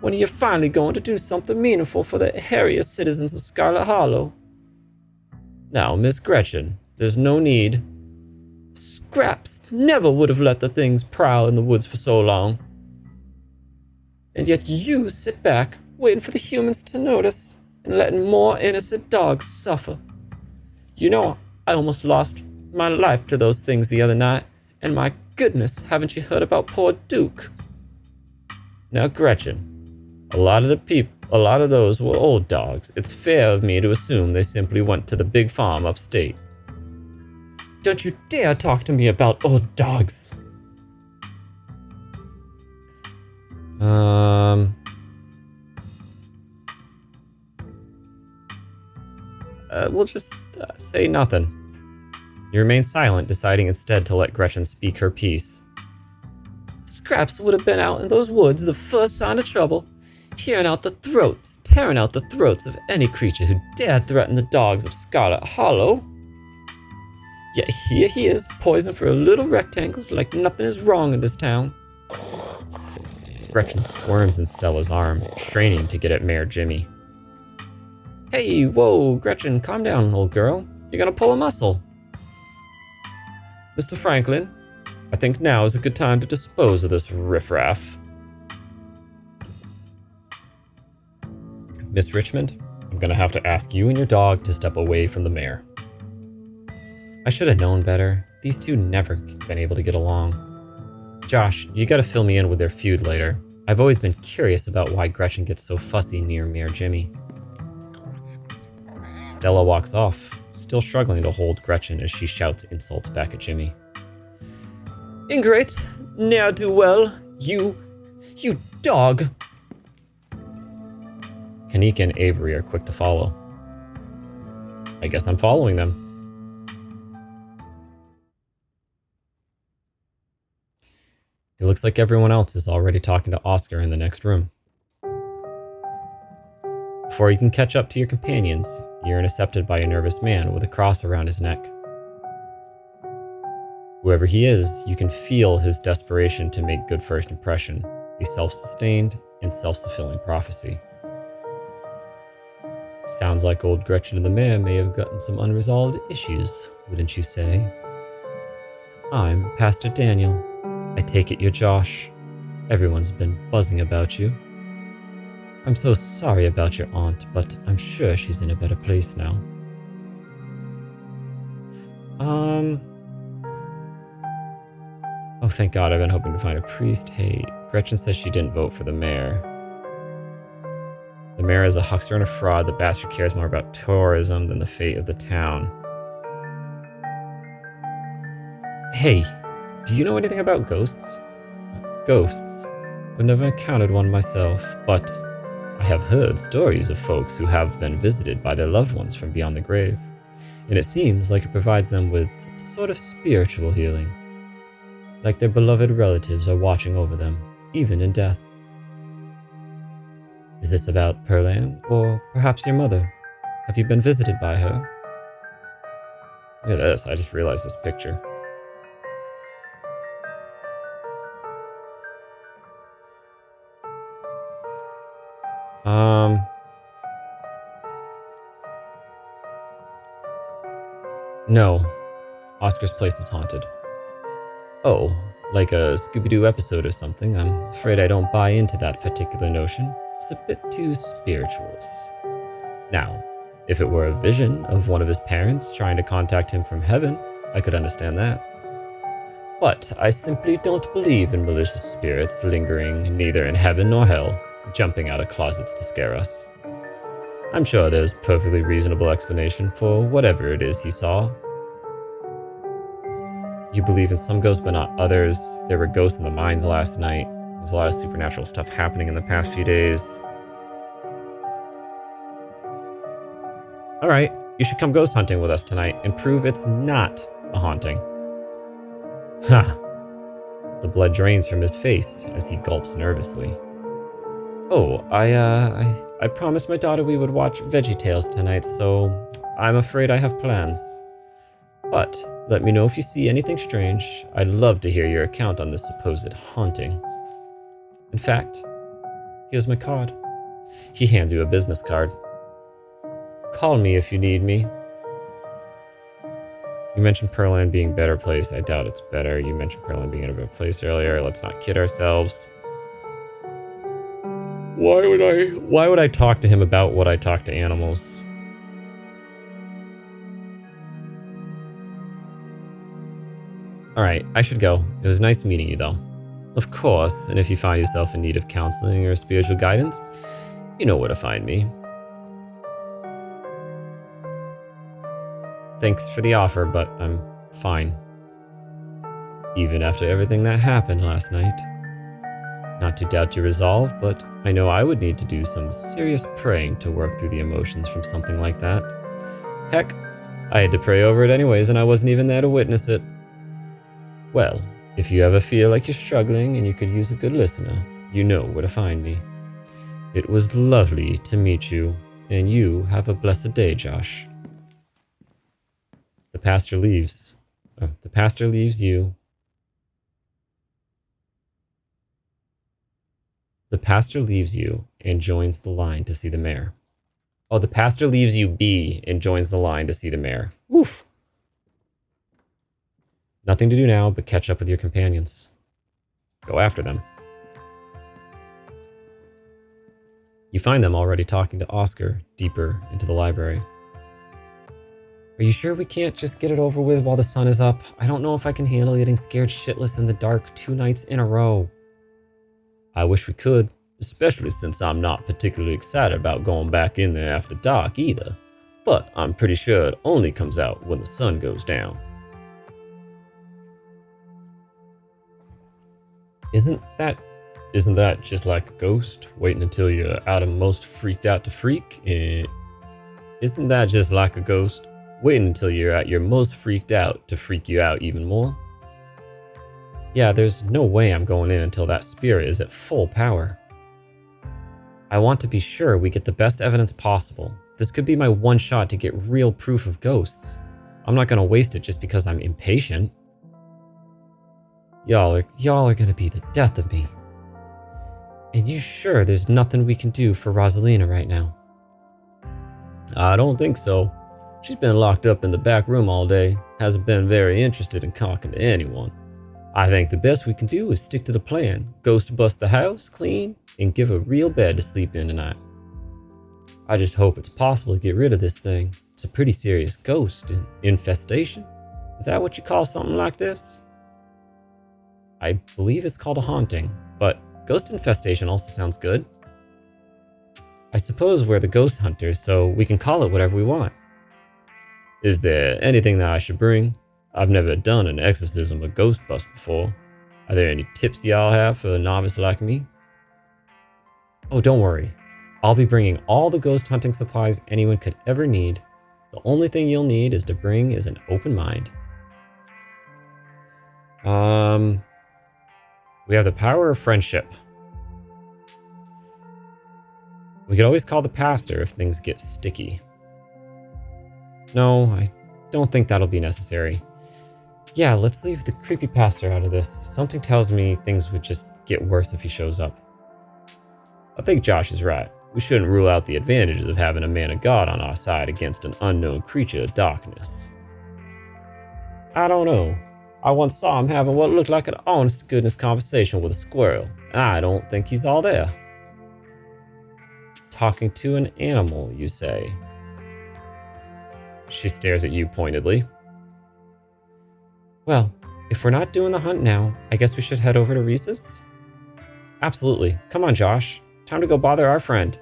When are you finally going to do something meaningful for the hairiest citizens of Scarlet Hollow? Now, Miss Gretchen, there's no need. Scraps never would have let the things prowl in the woods for so long. And yet you sit back, waiting for the humans to notice, and letting more innocent dogs suffer. You know, I almost lost my life to those things the other night, and my goodness, haven't you heard about poor Duke? Now, Gretchen, a lot of those were old dogs. It's fair of me to assume they simply went to the big farm upstate. Don't you dare talk to me about old dogs. We'll just say nothing. You remain silent, deciding instead to let Gretchen speak her piece. Scraps would have been out in those woods the first sign of trouble, tearing out the throats of any creature who dared threaten the dogs of Scarlet Hollow. Yet here he is, poisoned for little rectangles like nothing is wrong in this town. Gretchen squirms in Stella's arm, straining to get at Mayor Jimmy. Hey, whoa, Gretchen, calm down, old girl. You're gonna pull a muscle. Mr. Franklin, I think now is a good time to dispose of this riffraff. Miss Richmond, I'm gonna have to ask you and your dog to step away from the mayor. I should have known better. These two never been able to get along. Josh, you gotta fill me in with their feud later. I've always been curious about why Gretchen gets so fussy near Mayor Jimmy. Stella walks off, still struggling to hold Gretchen as she shouts insults back at Jimmy. Ingrate, ne'er-do-well, you dog. Kanika and Avery are quick to follow. I guess I'm following them. It looks like everyone else is already talking to Oscar in the next room. Before you can catch up to your companions, you're intercepted by a nervous man with a cross around his neck. Whoever he is, you can feel his desperation to make good first impression, a self-sustained and self-fulfilling prophecy. Sounds like old Gretchen and the mayor may have gotten some unresolved issues, wouldn't you say? I'm Pastor Daniel. I take it you're Josh. Everyone's been buzzing about you. I'm so sorry about your aunt, but I'm sure she's in a better place now. Oh, thank God, I've been hoping to find a priest. Hey, Gretchen says she didn't vote for the mayor. The mayor is a huckster and a fraud. The bastard cares more about tourism than the fate of the town. Hey, do you know anything about ghosts? Ghosts? I've never encountered one myself, but I have heard stories of folks who have been visited by their loved ones from beyond the grave, and it seems like it provides them with sort of spiritual healing. Like their beloved relatives are watching over them, even in death. Is this about Perlan, or perhaps your mother? Have you been visited by her? Look at this, I just realized this picture. No. Oscar's place is haunted. Oh, like a Scooby-Doo episode or something. I'm afraid I don't buy into that particular notion. It's a bit too spiritualist. Now, if it were a vision of one of his parents trying to contact him from heaven, I could understand that. But I simply don't believe in malicious spirits lingering neither in heaven nor hell, jumping out of closets to scare us. I'm sure there's perfectly reasonable explanation for whatever it is he saw. You believe in some ghosts but not others. There were ghosts in the mines last night. There's a lot of supernatural stuff happening in the past few days. Alright, you should come ghost hunting with us tonight and prove it's not a haunting. Ha! The blood drains from his face as he gulps nervously. Oh, I promised my daughter we would watch VeggieTales tonight, so I'm afraid I have plans. But let me know if you see anything strange. I'd love to hear your account on this supposed haunting. In fact, here's my card. He hands you a business card. Call me if you need me. You mentioned Perlan being a better place. I doubt it's better. You mentioned Perlan being in a better place earlier. Let's not kid ourselves. Why would I talk to him about what I talk to animals? Alright, I should go. It was nice meeting you though. Of course, and if you find yourself in need of counseling or spiritual guidance, you know where to find me. Thanks for the offer, but I'm fine. Even after everything that happened last night. Not to doubt your resolve, but I know I would need to do some serious praying to work through the emotions from something like that. Heck, I had to pray over it anyways, and I wasn't even there to witness it. Well, if you ever feel like you're struggling and you could use a good listener, you know where to find me. It was lovely to meet you, and you have a blessed day, Josh. The pastor leaves. The pastor leaves you. The pastor leaves you and joins the line to see the mayor. Oh, the pastor leaves you be and joins the line to see the mayor. Oof. Nothing to do now but catch up with your companions. Go after them. You find them already talking to Oscar deeper into the library. Are you sure we can't just get it over with while the sun is up? I don't know if I can handle getting scared shitless in the dark 2 nights in a row. I wish we could, especially since I'm not particularly excited about going back in there after dark either. But I'm pretty sure it only comes out when the sun goes down. Isn't that just like a ghost, waiting until you're out and most freaked out to freak? Isn't that just like a ghost, waiting until you're at your most freaked out to freak you out even more? Yeah, there's no way I'm going in until that spirit is at full power. I want to be sure we get the best evidence possible. This could be my one shot to get real proof of ghosts. I'm not gonna waste it just because I'm impatient. Y'all are gonna be the death of me. And you sure there's nothing we can do for Rosalina right now? I don't think so. She's been locked up in the back room all day, hasn't been very interested in talking to anyone. I think the best we can do is stick to the plan, ghost bust the house clean, and give a real bed to sleep in tonight. I just hope it's possible to get rid of this thing. It's a pretty serious ghost infestation. Is that what you call something like this? I believe it's called a haunting, but ghost infestation also sounds good. I suppose we're the ghost hunters, so we can call it whatever we want. Is there anything that I should bring? I've never done an exorcism or ghost bust before. Are there any tips y'all have for a novice like me? Oh, don't worry. I'll be bringing all the ghost hunting supplies anyone could ever need. The only thing you'll need is to bring is an open mind. We have the power of friendship. We could always call the pastor if things get sticky. No, I don't think that'll be necessary. Yeah, let's leave the creepy pastor out of this. Something tells me things would just get worse if he shows up. I think Josh is right. We shouldn't rule out the advantages of having a man of God on our side against an unknown creature of darkness. I don't know. I once saw him having what looked like an honest-to-goodness conversation with a squirrel, and I don't think he's all there. Talking to an animal, you say? She stares at you pointedly. Well, if we're not doing the hunt now, I guess we should head over to Reece's? Absolutely. Come on, Josh. Time to go bother our friend.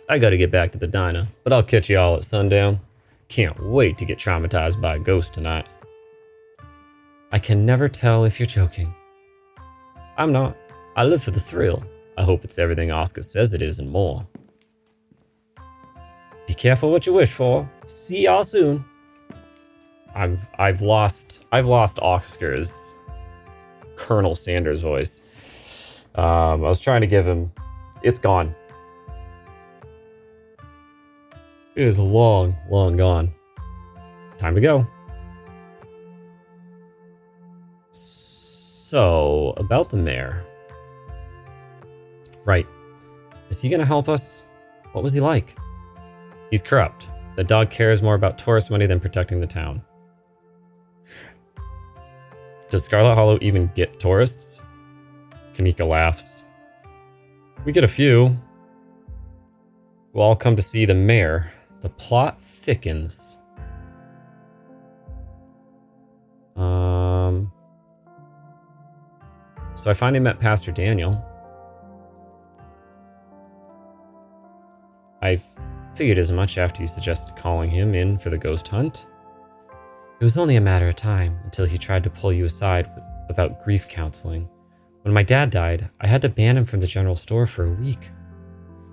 I gotta get back to the diner, but I'll catch you all at sundown. Can't wait to get traumatized by a ghost tonight. I can never tell if you're joking. I'm not. I live for the thrill. I hope it's everything Oscar says it is and more. Be careful what you wish for. See y'all soon. I've lost Oscar's Colonel Sanders voice. I was trying to give him. It's gone. It is long, long gone. Time to go. So, about the mayor. Right. Is he gonna help us? What was he like? He's corrupt. The dog cares more about tourist money than protecting the town. Does Scarlet Hollow even get tourists? Kanika laughs. We get a few. We'll all come to see the mayor. The plot thickens. So I finally met Pastor Daniel. I figured as much after you suggested calling him in for the ghost hunt. It was only a matter of time until he tried to pull you aside about grief counseling. When my dad died, I had to ban him from the general store for a week.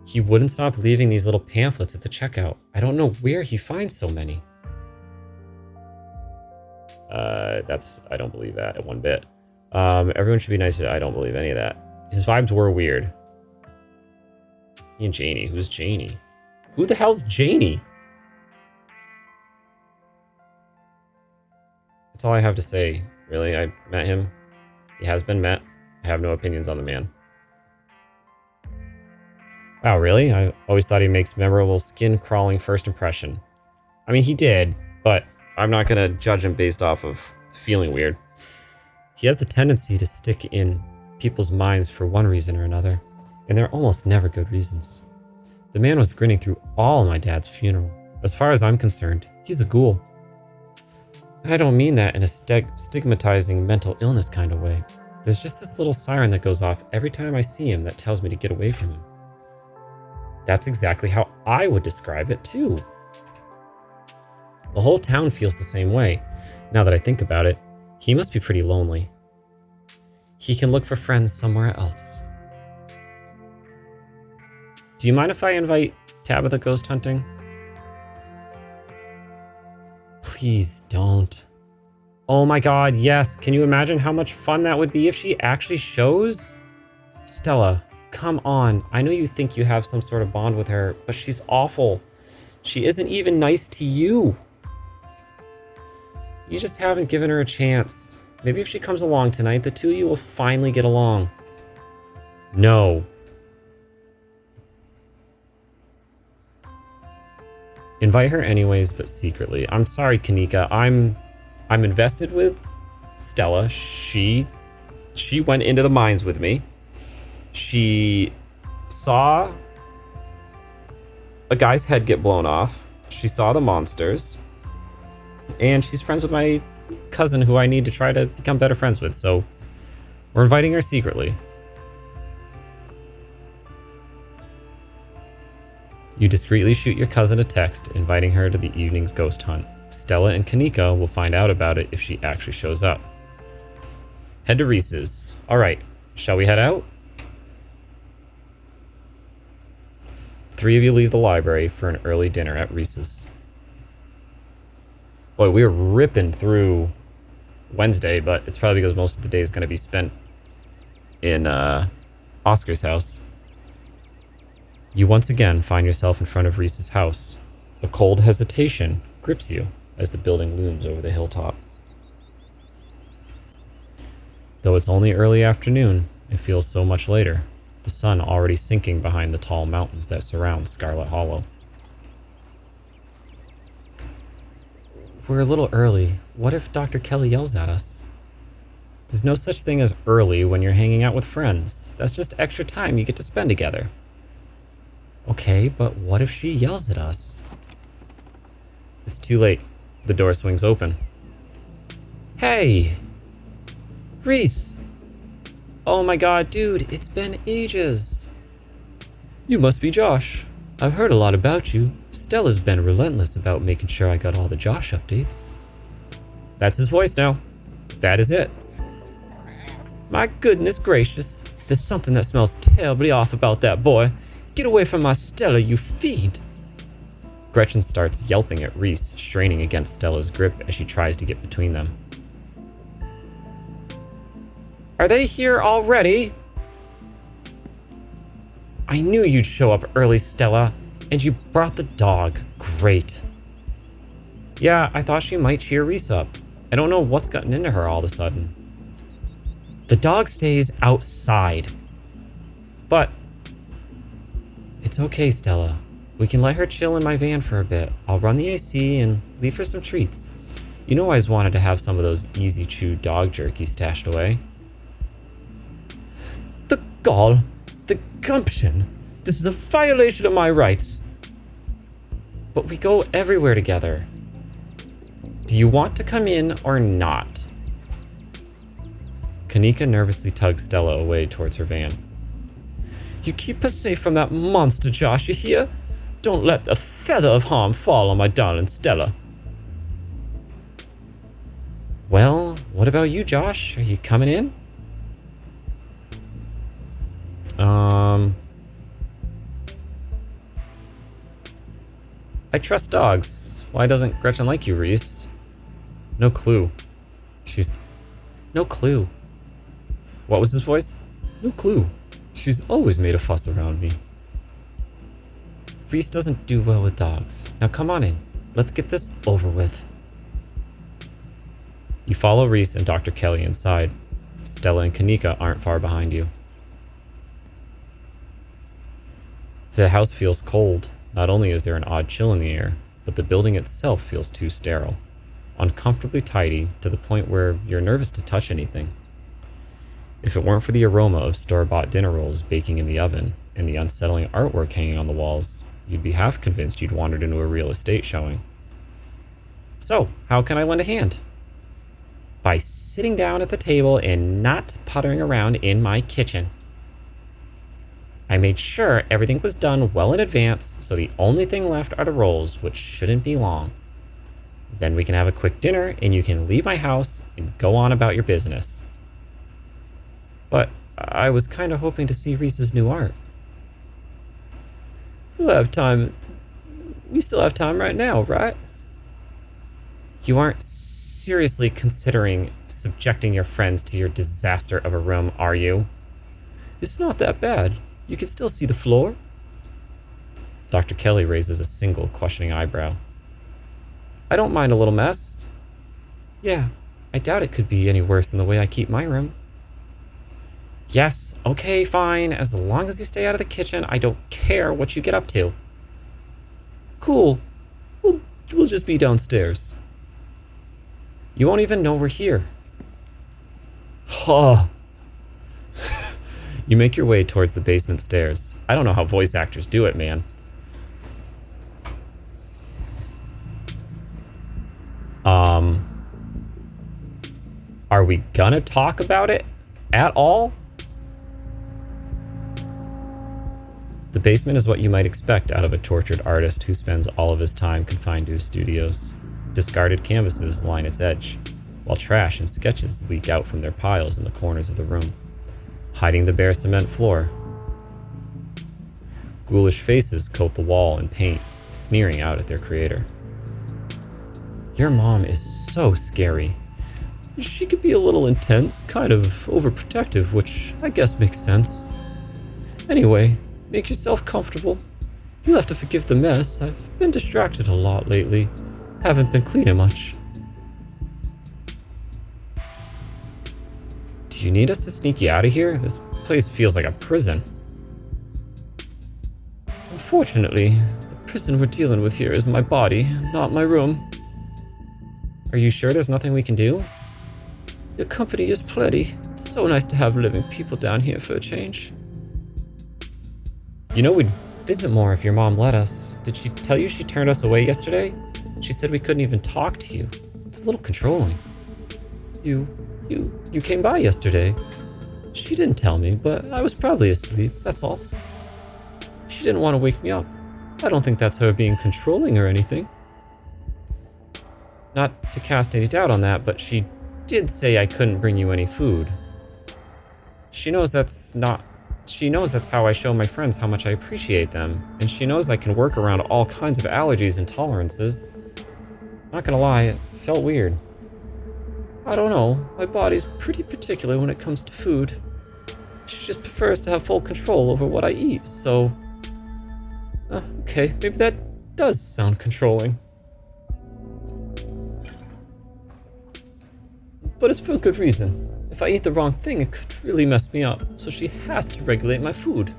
He wouldn't stop leaving these little pamphlets at the checkout. I don't know where he finds so many. I don't believe that one bit. Everyone should be nice. I don't believe any of that. His vibes were weird. He and Janie. Who's Janie? Who the hell's Janie? That's all I have to say, really. I met him. He has been met. I have no opinions on the man. Wow, really? I always thought he makes memorable skin-crawling first impression. I mean, he did, but I'm not gonna judge him based off of feeling weird. He has the tendency to stick in people's minds for one reason or another, and they're almost never good reasons. The man was grinning through all my dad's funeral. As far as I'm concerned, he's a ghoul. I don't mean that in a stigmatizing mental illness kind of way. There's just this little siren that goes off every time I see him that tells me to get away from him. That's exactly how I would describe it too. The whole town feels the same way. Now that I think about it, he must be pretty lonely. He can look for friends somewhere else. Do you mind if I invite Tabitha ghost hunting? Please don't. Oh my god, yes. Can you imagine how much fun that would be if she actually shows? Stella, come on. I know you think you have some sort of bond with her, but she's awful. She isn't even nice to you. You just haven't given her a chance. Maybe if she comes along tonight, the two of you will finally get along. No. Invite her anyways, but secretly. I'm sorry, Kanika. I'm invested with Stella. She went into the mines with me. She saw a guy's head get blown off. She saw the monsters. And she's friends with my cousin who I need to try to become better friends with. So we're inviting her secretly. You discreetly shoot your cousin a text inviting her to the evening's ghost hunt. Stella and Kanika will find out about it if she actually shows up. Head to Reese's. Alright, shall we head out? 3 of you leave the library for an early dinner at Reese's. Boy, we're ripping through Wednesday, but it's probably because most of the day is going to be spent in Oscar's house. You once again find yourself in front of Reese's house. A cold hesitation grips you as the building looms over the hilltop. Though it's only early afternoon, it feels so much later, the sun already sinking behind the tall mountains that surround Scarlet Hollow. We're a little early. What if Dr. Kelly yells at us? There's no such thing as early when you're hanging out with friends. That's just extra time you get to spend together. Okay, but what if she yells at us? It's too late. The door swings open. Hey! Reece! Oh my god, dude, it's been ages. You must be Josh. I've heard a lot about you. Stella's been relentless about making sure I got all the Josh updates. That's his voice now. That is it. My goodness gracious. There's something that smells terribly off about that boy. Get away from my Stella, you fiend! Gretchen starts yelping at Reece, straining against Stella's grip as she tries to get between them. Are they here already? I knew you'd show up early, Stella, and you brought the dog. Great. Yeah, I thought she might cheer Reece up. I don't know what's gotten into her all of a sudden. The dog stays outside. But it's okay, Stella. We can let her chill in my van for a bit. I'll run the AC and leave her some treats. You know I always wanted to have some of those easy chew dog jerky stashed away. The gall, the gumption. This is a violation of my rights. But we go everywhere together. Do you want to come in or not? Kanika nervously tugs Stella away towards her van. You keep her safe from that monster, Josh, you hear? Don't let a feather of harm fall on my darling Stella. Well, what about you, Josh? Are you coming in? I trust dogs. Why doesn't Gretchen like you, Reece? No clue. No clue. What was his voice? No clue. She's always made a fuss around me. Reece doesn't do well with dogs. Now come on in. Let's get this over with. You follow Reece and Dr. Kelly inside. Stella and Kanika aren't far behind you. The house feels cold. Not only is there an odd chill in the air, but the building itself feels too sterile. Uncomfortably tidy to the point where you're nervous to touch anything. If it weren't for the aroma of store-bought dinner rolls baking in the oven and the unsettling artwork hanging on the walls, you'd be half convinced you'd wandered into a real estate showing. So, how can I lend a hand? By sitting down at the table and not puttering around in my kitchen. I made sure everything was done well in advance, so the only thing left are the rolls, which shouldn't be long. Then we can have a quick dinner and you can leave my house and go on about your business. But I was kind of hoping to see Reece's new art. We'll have time. We still have time right now, right? You aren't seriously considering subjecting your friends to your disaster of a room, are you? It's not that bad. You can still see the floor. Dr. Kelly raises a single questioning eyebrow. I don't mind a little mess. Yeah, I doubt it could be any worse than the way I keep my room. Yes, okay, fine. As long as you stay out of the kitchen, I don't care what you get up to. Cool. We'll just be downstairs. You won't even know we're here. Oh. You make your way towards the basement stairs. I don't know how voice actors do it, man. Are we gonna talk about it at all? The basement is what you might expect out of a tortured artist who spends all of his time confined to his studios. Discarded canvases line its edge, while trash and sketches leak out from their piles in the corners of the room, hiding the bare cement floor. Ghoulish faces coat the wall in paint, sneering out at their creator. Your mom is so scary. She could be a little intense, kind of overprotective, which I guess makes sense. Anyway, make yourself comfortable. You'll have to forgive the mess. I've been distracted a lot lately. Haven't been cleaning much. Do you need us to sneak you out of here? This place feels like a prison. Unfortunately, the prison we're dealing with here is my body, not my room. Are you sure there's nothing we can do? Your company is plenty. It's so nice to have living people down here for a change. You know, we'd visit more if your mom let us. Did she tell you she turned us away yesterday? She said we couldn't even talk to you. It's a little controlling. You came by yesterday. She didn't tell me, but I was probably asleep, that's all. She didn't want to wake me up. I don't think that's her being controlling or anything. Not to cast any doubt on that, but she did say I couldn't bring you any food. She knows that's how I show my friends how much I appreciate them, and she knows I can work around all kinds of allergies and tolerances. Not gonna lie, it felt weird. I don't know, my body's pretty particular when it comes to food. She just prefers to have full control over what I eat, so... okay, maybe that does sound controlling. But it's for a good reason. If I eat the wrong thing, it could really mess me up, so she has to regulate my food.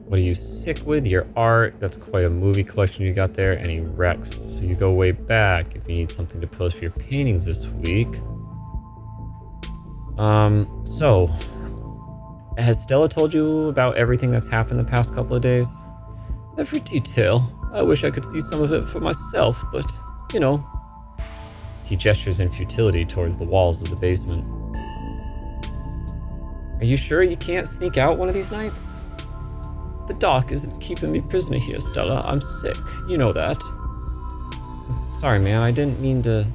What are you sick with? Your art. That's quite a movie collection you got there. Any Rex. So you go way back if you need something to post for your paintings this week. So, has Stella told you about everything that's happened the past couple of days? Every detail. I wish I could see some of it for myself, but, you know. He gestures in futility towards the walls of the basement. Are you sure you can't sneak out one of these nights? The doc isn't keeping me prisoner here, Stella. I'm sick. You know that. Sorry, man. I didn't mean to...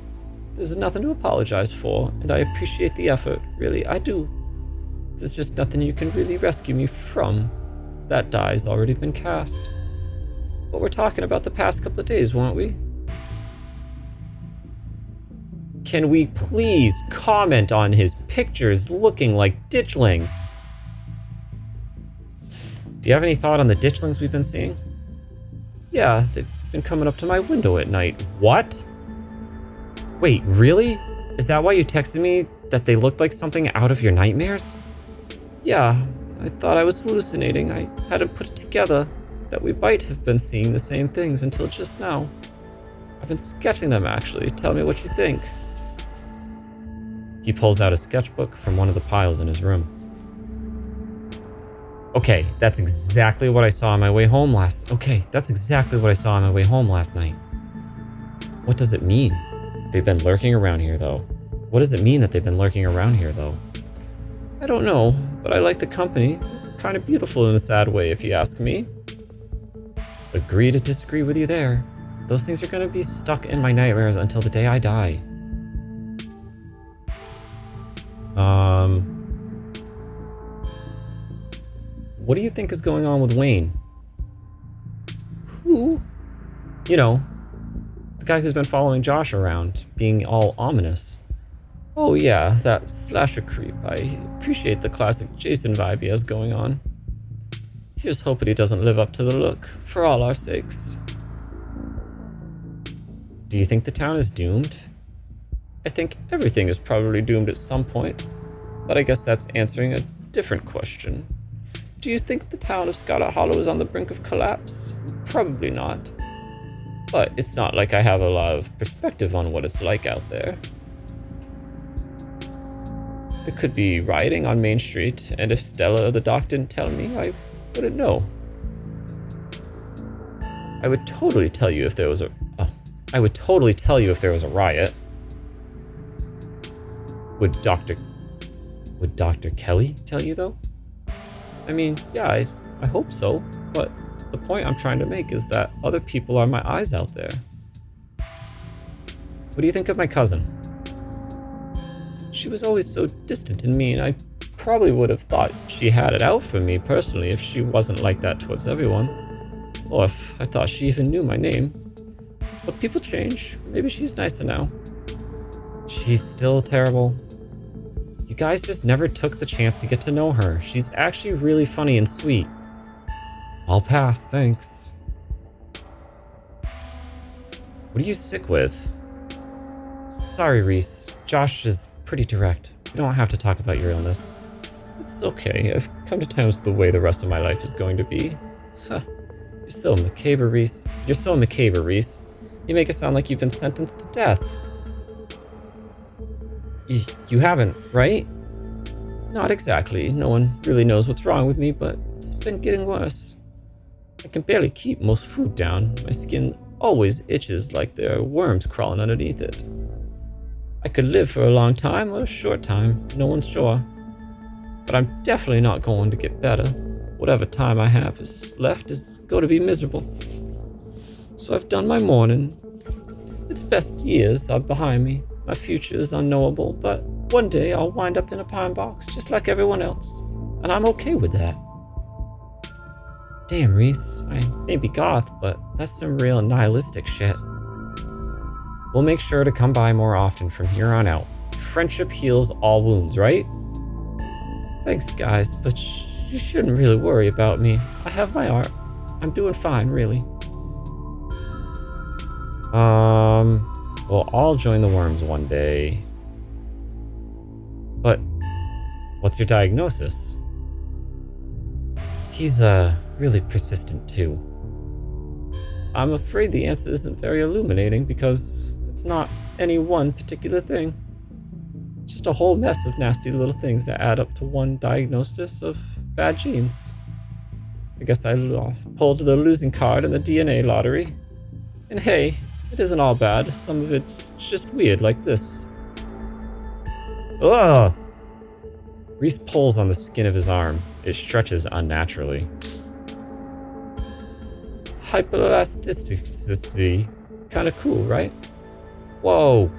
There's nothing to apologize for, and I appreciate the effort. Really, I do. There's just nothing you can really rescue me from. That die's already been cast. But we're talking about the past couple of days, weren't we? Can we please comment on his pictures looking like ditchlings? Do you have any thought on the ditchlings we've been seeing? Yeah, they've been coming up to my window at night. What? Wait, really? Is that why you texted me that they looked like something out of your nightmares? Yeah, I thought I was hallucinating. I hadn't put it together that we might have been seeing the same things until just now. I've been sketching them, actually. Tell me what you think. He pulls out a sketchbook from one of the piles in his room. Okay, that's exactly what I saw on my way home last night. What does it mean? They've been lurking around here, though. What does it mean that they've been lurking around here, though? I don't know, but I like the company. Kind of beautiful in a sad way, if you ask me. Agree to disagree with you there. Those things are gonna be stuck in my nightmares until the day I die. What do you think is going on with Wayne? Who? You know, the guy who's been following Josh around, being all ominous. Oh yeah, that slasher creep. I appreciate the classic Jason vibe he has going on. Here's hoping he doesn't live up to the look, for all our sakes. Do you think the town is doomed? I think everything is probably doomed at some point, but I guess that's answering a different question. Do you think the town of Scarlet Hollow is on the brink of collapse? Probably not. But it's not like I have a lot of perspective on what it's like out there. There could be rioting on Main Street, and if Stella or the doc didn't tell me, I wouldn't know. I would totally tell you if there was a riot. Would Dr. Kelly tell you though? I mean, yeah, I hope so, but the point I'm trying to make is that other people are my eyes out there. What do you think of my cousin? She was always so distant and mean. I probably would have thought she had it out for me personally if she wasn't like that towards everyone. Or if I thought she even knew my name. But people change. Maybe she's nicer now. She's still terrible. You guys just never took the chance to get to know her. She's actually really funny and sweet. I'll pass, thanks. What are you sick with? Sorry, Reece. Josh is pretty direct. You don't have to talk about your illness. It's okay. I've come to terms with the way the rest of my life is going to be. Huh. You're so macabre, Reece. You make it sound like you've been sentenced to death. You haven't, right? Not exactly. No one really knows what's wrong with me, but it's been getting worse. I can barely keep most food down. My skin always itches like there are worms crawling underneath it. I could live for a long time or a short time, no one's sure. But I'm definitely not going to get better. Whatever time I have is left is going to be miserable. So I've done my mourning. Its best years are behind me. My future is unknowable, but one day I'll wind up in a pine box just like everyone else. And I'm okay with that. Damn, Reece, I may be goth, but that's some real nihilistic shit. We'll make sure to come by more often from here on out. Friendship heals all wounds, right? Thanks, guys, but you shouldn't really worry about me. I have my art. I'm doing fine, really. We'll all join the worms one day. But what's your diagnosis? He's, really persistent too. I'm afraid the answer isn't very illuminating because it's not any one particular thing. Just a whole mess of nasty little things that add up to one diagnosis of bad genes. I guess I pulled the losing card in the DNA lottery. And hey, it isn't all bad. Some of it's just weird like this. Ugh! Reece pulls on the skin of his arm. It stretches unnaturally. Hyperelasticity. Kinda cool, right? Whoa.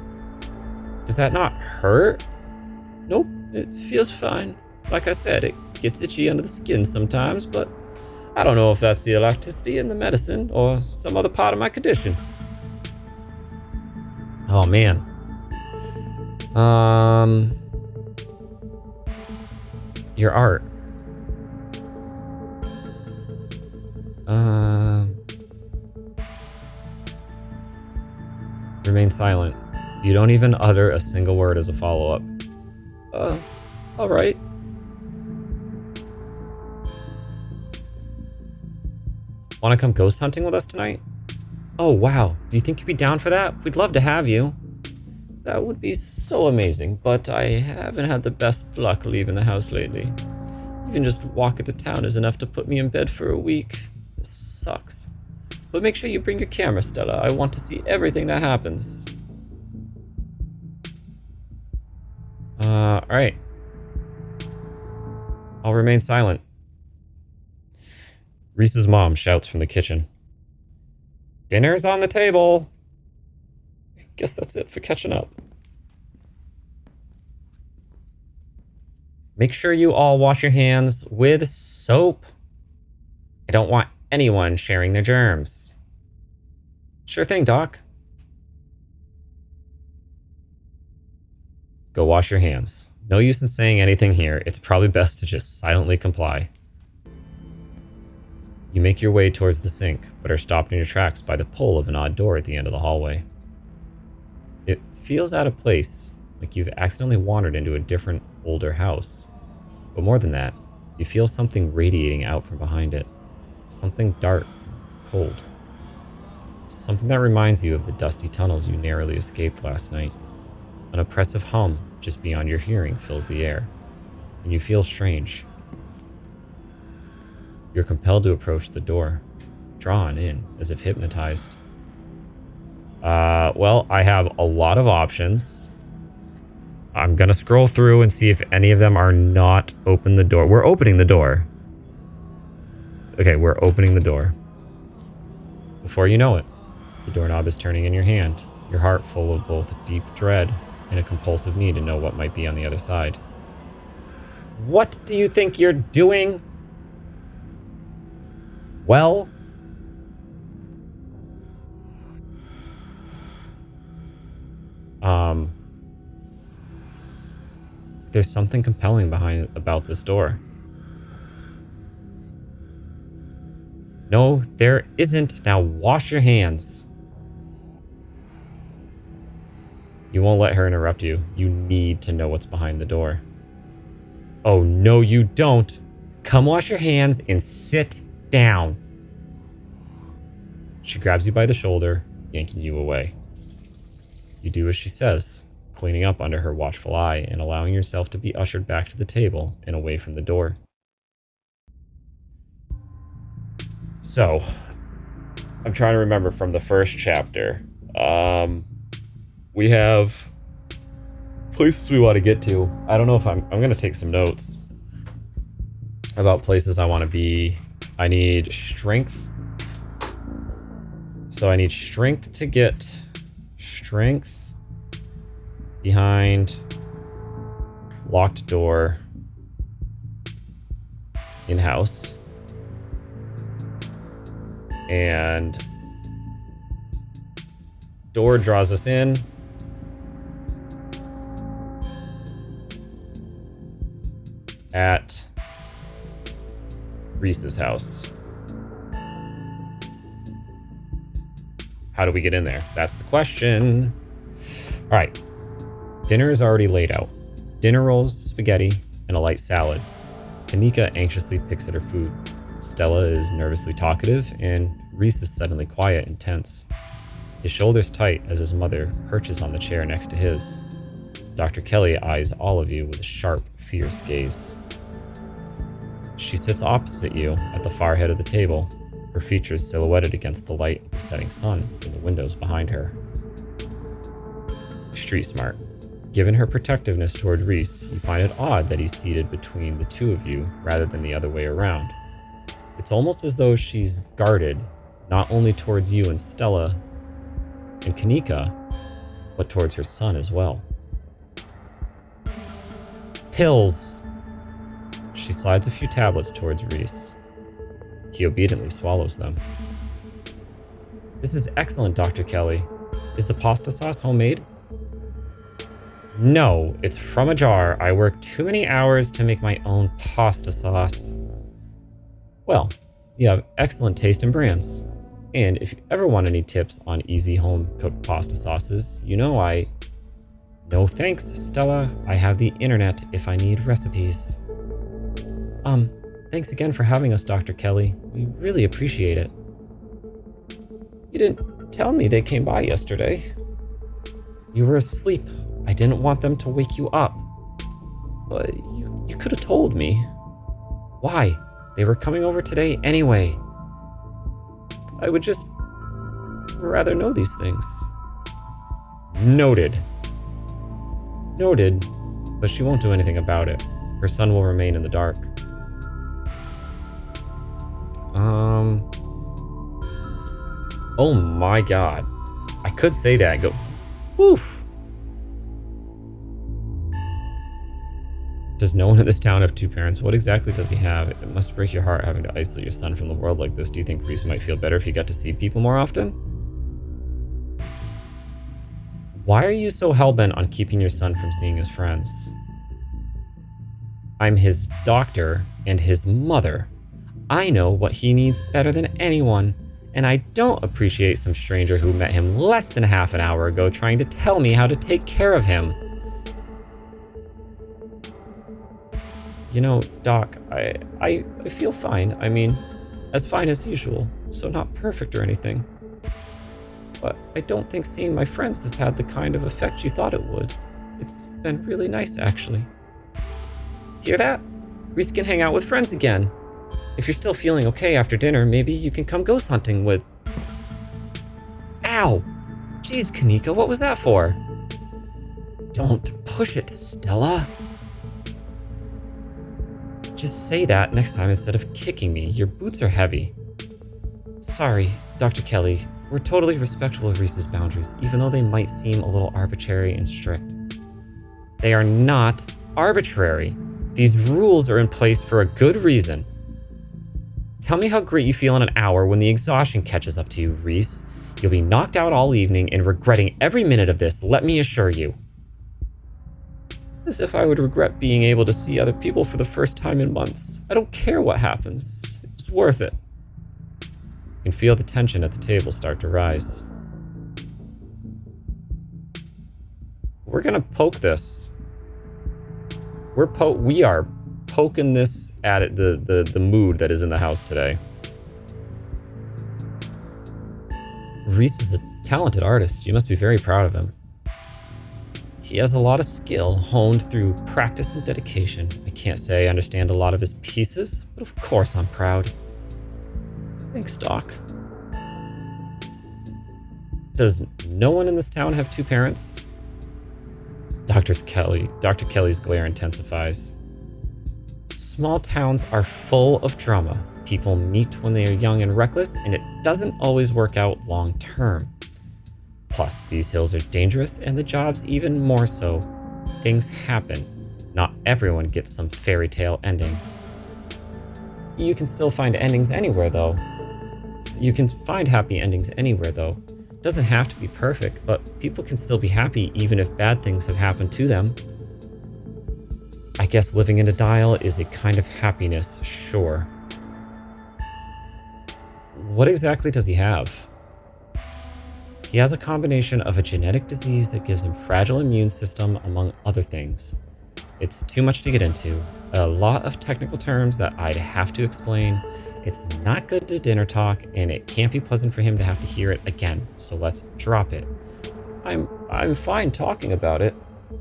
Does that not hurt? Nope, it feels fine. Like I said, it gets itchy under the skin sometimes, but I don't know if that's the elasticity in the medicine or some other part of my condition. Oh man. Your art. Remain silent. You don't even utter a single word as a follow-up. Alright. Wanna come ghost hunting with us tonight? Oh wow, do you think you'd be down for that? We'd love to have you. That would be so amazing, but I haven't had the best luck leaving the house lately. Even just walking to town is enough to put me in bed for a week. This sucks. But make sure you bring your camera, Stella. I want to see everything that happens. Alright. I'll remain silent. Reece's mom shouts from the kitchen. Dinner's on the table. Guess that's it for catching up. Make sure you all wash your hands with soap. I don't want anyone sharing their germs. Sure thing, Doc. Go wash your hands. No use in saying anything here. It's probably best to just silently comply. You make your way towards the sink, but are stopped in your tracks by the pull of an odd door at the end of the hallway. It feels out of place, like you've accidentally wandered into a different, older house. But more than that, you feel something radiating out from behind it. Something dark, cold. Something that reminds you of the dusty tunnels you narrowly escaped last night. An oppressive hum just beyond your hearing fills the air, and you feel strange. You're compelled to approach the door, drawn in as if hypnotized. Well, I have a lot of options. I'm gonna scroll through and see if any of them are not open the door. We're opening the door. Okay, we're opening the door. Before you know it, the doorknob is turning in your hand, your heart full of both deep dread and a compulsive need to know what might be on the other side. What do you think you're doing? Well, there's something compelling about this door. No, there isn't. Now wash your hands. You won't let her interrupt you. You need to know what's behind the door. Oh, no, you don't. Come wash your hands and sit down. She grabs you by the shoulder, yanking you away. You do as she says, cleaning up under her watchful eye and allowing yourself to be ushered back to the table and away from the door. So, I'm trying to remember from the first chapter. We have places we want to get to. I don't know if I'm going to take some notes about places I want to be. I need strength. So I need strength to get strength behind locked door in-house. And door draws us in. At Reece's house. How do we get in there? That's the question. All right. Dinner is already laid out. Dinner rolls, spaghetti, and a light salad. Kanika anxiously picks at her food. Stella is nervously talkative, and Reece is suddenly quiet and tense. His shoulders tight as his mother perches on the chair next to his. Dr. Kelly eyes all of you with a sharp, fierce gaze. She sits opposite you at the far head of the table, her features silhouetted against the light of the setting sun in the windows behind her. Street smart. Given her protectiveness toward Reece, you find it odd that he's seated between the two of you rather than the other way around. It's almost as though she's guarded, not only towards you and Stella and Kanika, but towards her son as well. Pills! She slides a few tablets towards Reece. He obediently swallows them. This is excellent, Dr. Kelly. Is the pasta sauce homemade? No, it's from a jar. I work too many hours to make my own pasta sauce. Well, you have excellent taste in brands. And if you ever want any tips on easy home-cooked pasta sauces, you know No thanks, Stella. I have the internet if I need recipes. Thanks again for having us, Dr. Kelly. We really appreciate it. You didn't tell me they came by yesterday. You were asleep. I didn't want them to wake you up. But you could have told me. Why? They were coming over today anyway. I would just rather know these things. Noted. Noted, but she won't do anything about it. Her son will remain in the dark. Oh my god. I could say that and go, woof. Does no one in this town have two parents? What exactly does he have? It must break your heart having to isolate your son from the world like this. Do you think Reece might feel better if he got to see people more often? Why are you so hellbent on keeping your son from seeing his friends? I'm his doctor and his mother. I know what he needs better than anyone, and I don't appreciate some stranger who met him less than half an hour ago trying to tell me how to take care of him. You know, Doc, I feel fine. I mean, as fine as usual, so not perfect or anything. But I don't think seeing my friends has had the kind of effect you thought it would. It's been really nice, actually. Hear that? Reece can hang out with friends again. If you're still feeling okay after dinner, maybe you can come ghost hunting with... Ow! Jeez, Kanika, what was that for? Don't push it, Stella. Just say that next time instead of kicking me. Your boots are heavy. Sorry, Dr. Kelly. We're totally respectful of Reece's boundaries, even though they might seem a little arbitrary and strict. They are not arbitrary. These rules are in place for a good reason. Tell me how great you feel in an hour when the exhaustion catches up to you, Reece. You'll be knocked out all evening and regretting every minute of this, let me assure you. As if I would regret being able to see other people for the first time in months. I don't care what happens. It's worth it. You can feel the tension at the table start to rise. We're gonna poke this. We are poking this at it, the mood that is in the house today. Reece is a talented artist. You must be very proud of him. He has a lot of skill honed through practice and dedication. I can't say I understand a lot of his pieces, but of course I'm proud. Thanks, Doc. Does no one in this town have two parents? Dr. Kelly's glare intensifies. Small towns are full of drama. People meet when they are young and reckless, and it doesn't always work out long term. Plus, these hills are dangerous, and the job's even more so. Things happen. Not everyone gets some fairy tale ending. You can still find endings anywhere, though. You can find happy endings anywhere, though. Doesn't have to be perfect, but people can still be happy even if bad things have happened to them. I guess living in denial is a kind of happiness, sure. What exactly does he have? He has a combination of a genetic disease that gives him fragile immune system, among other things. It's too much to get into. A lot of technical terms that I'd have to explain. It's not good to dinner talk, and it can't be pleasant for him to have to hear it again, so let's drop it. I'm fine talking about it.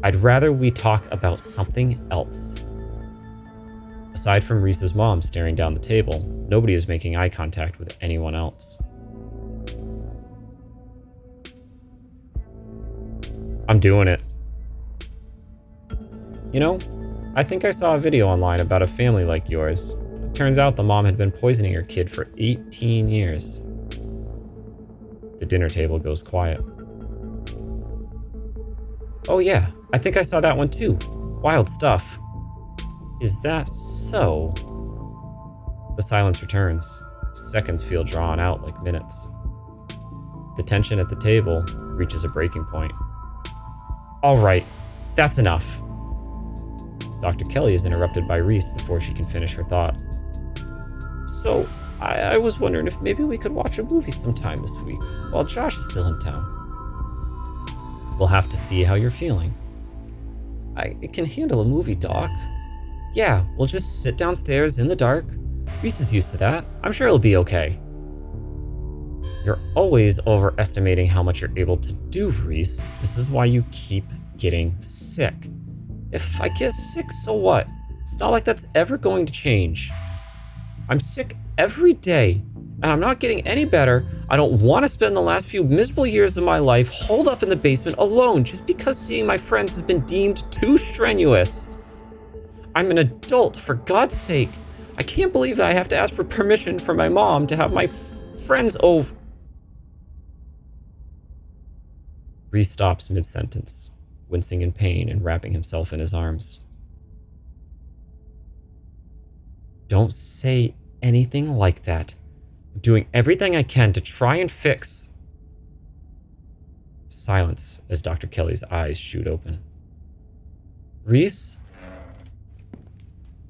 I'd rather we talk about something else. Aside from Reece's mom staring down the table, nobody is making eye contact with anyone else. I'm doing it. You know, I think I saw a video online about a family like yours. It turns out the mom had been poisoning her kid for 18 years. The dinner table goes quiet. Oh yeah, I think I saw that one too. Wild stuff. Is that so? The silence returns. Seconds feel drawn out like minutes. The tension at the table reaches a breaking point. All right, that's enough. Dr. Kelly is interrupted by Reece before she can finish her thought. So, I was wondering if maybe we could watch a movie sometime this week while Josh is still in town. We'll have to see how you're feeling. I can handle a movie, Doc. Yeah, we'll just sit downstairs in the dark. Reece is used to that. I'm sure it'll be okay. You're always overestimating how much you're able to do, Reece. This is why you keep getting sick. If I get sick, so what? It's not like that's ever going to change. I'm sick every day, and I'm not getting any better. I don't want to spend the last few miserable years of my life holed up in the basement alone just because seeing my friends has been deemed too strenuous. I'm an adult, for God's sake. I can't believe that I have to ask for permission from my mom to have my friends over. Reece stops mid-sentence, wincing in pain and wrapping himself in his arms. Don't say anything like that. I'm doing everything I can to try and fix. Silence as Dr. Kelly's eyes shoot open. Reece?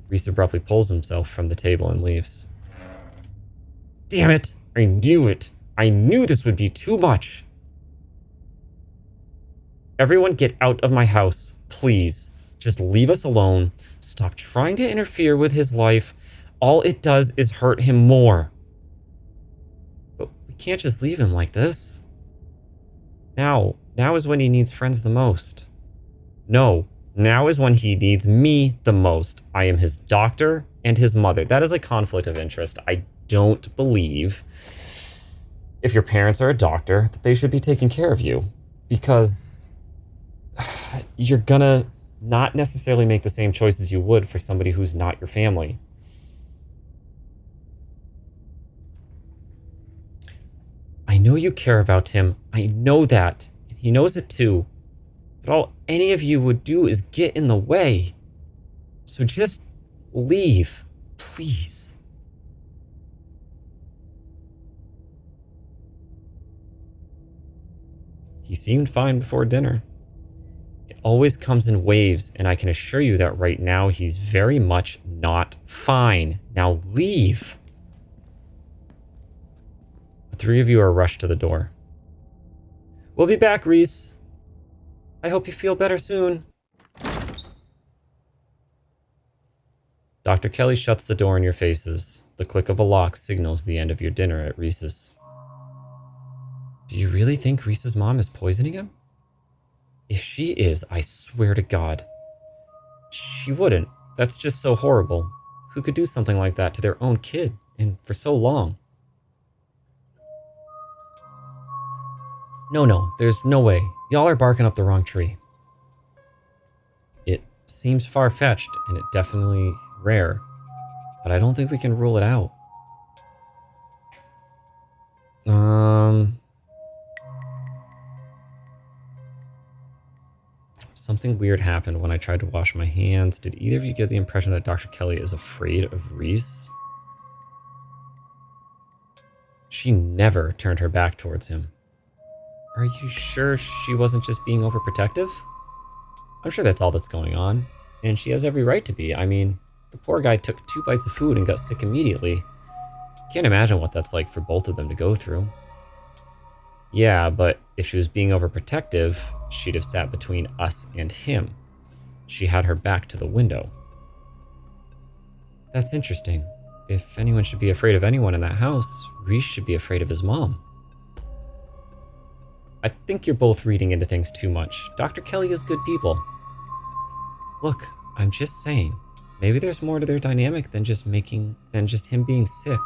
Reece abruptly pulls himself from the table and leaves. Damn it! I knew it! I knew this would be too much! Everyone get out of my house, please. Just leave us alone. Stop trying to interfere with his life. All it does is hurt him more. But we can't just leave him like this. Now is when he needs friends the most. No, now is when he needs me the most. I am his doctor and his mother. That is a conflict of interest. I don't believe, if your parents are a doctor, that they should be taking care of you. Because you're gonna not necessarily make the same choices you would for somebody who's not your family. I know you care about him. I know that. And he knows it too. But all any of you would do is get in the way. So just leave, please. He seemed fine before dinner. It always comes in waves, and I can assure you that right now he's very much not fine. Now leave. The three of you are rushed to the door. We'll be back, Reece. I hope you feel better soon. Dr. Kelly shuts the door in your faces. The click of a lock signals the end of your dinner at Reece's. Do you really think Reece's mom is poisoning him? If she is, I swear to God. She wouldn't. That's just so horrible. Who could do something like that to their own kid, and for so long? No, there's no way. Y'all are barking up the wrong tree. It seems far-fetched, and it definitely rare, but I don't think we can rule it out. Something weird happened when I tried to wash my hands. Did either of you get the impression that Dr. Kelly is afraid of Reece? She never turned her back towards him. Are you sure she wasn't just being overprotective? I'm sure that's all that's going on, and she has every right to be. I mean, the poor guy took 2 bites of food and got sick immediately. Can't imagine what that's like for both of them to go through. Yeah, but if she was being overprotective, she'd have sat between us and him. She had her back to the window. That's interesting. If anyone should be afraid of anyone in that house, Reece should be afraid of his mom. I think you're both reading into things too much. Dr. Kelly is good people. Look, I'm just saying, maybe there's more to their dynamic than just him being sick.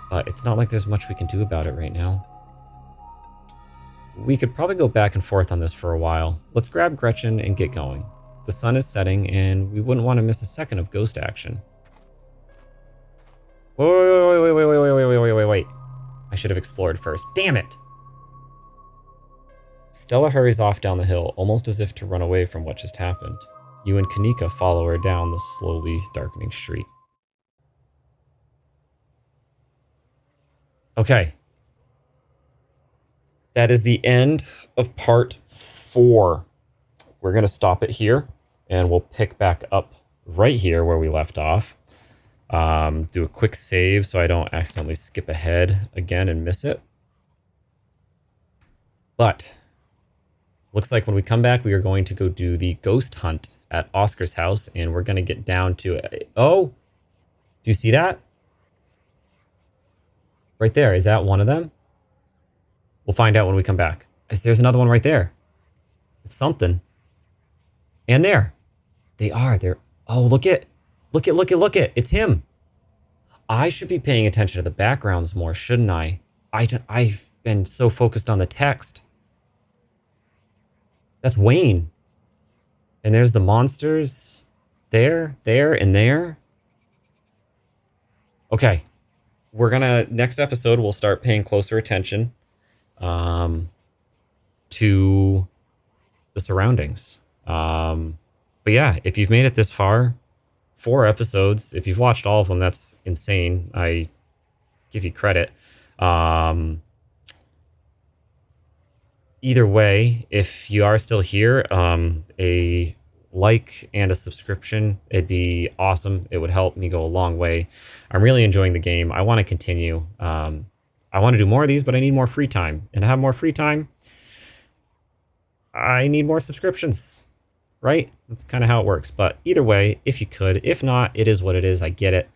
But it's not like there's much we can do about it right now. We could probably go back and forth on this for a while. Let's grab Gretchen and get going. The sun is setting, and we wouldn't want to miss a second of ghost action. Wait. I should have explored first. Damn it! Stella hurries off down the hill, almost as if to run away from what just happened. You and Kanika follow her down the slowly darkening street. Okay. That is the end of part 4. We're going to stop it here, and we'll pick back up right here where we left off. Do a quick save so I don't accidentally skip ahead again and miss it. But looks like when we come back, we are going to go do the ghost hunt at Oscar's house, and we're going to get down to it. Oh, do you see that? Right there. Is that one of them? We'll find out when we come back. There's another one right there. It's something. And there. They are. They're... Oh, look it. Look it. It's him. I should be paying attention to the backgrounds more, shouldn't I? I've been so focused on the text. That's Wayne. And there's the monsters. There, and there. Okay. We're gonna... Next episode, we'll start paying closer attention to the surroundings. But yeah, if you've made it this far, 4 episodes. If you've watched all of them, that's insane. I give you credit. Either way, if you are still here, a like and a subscription, it'd be awesome. It would help me go a long way. I'm really enjoying the game. I want to continue. I want to do more of these, but I need more free time. And to have more free time, I need more subscriptions, right? That's kind of how it works. But either way, if you could, if not, it is what it is. I get it.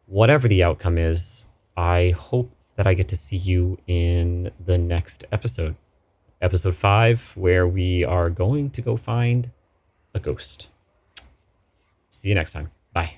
Whatever the outcome is, I hope that I get to see you in the next episode. Episode 5, where we are going to go find a ghost. See you next time. Bye.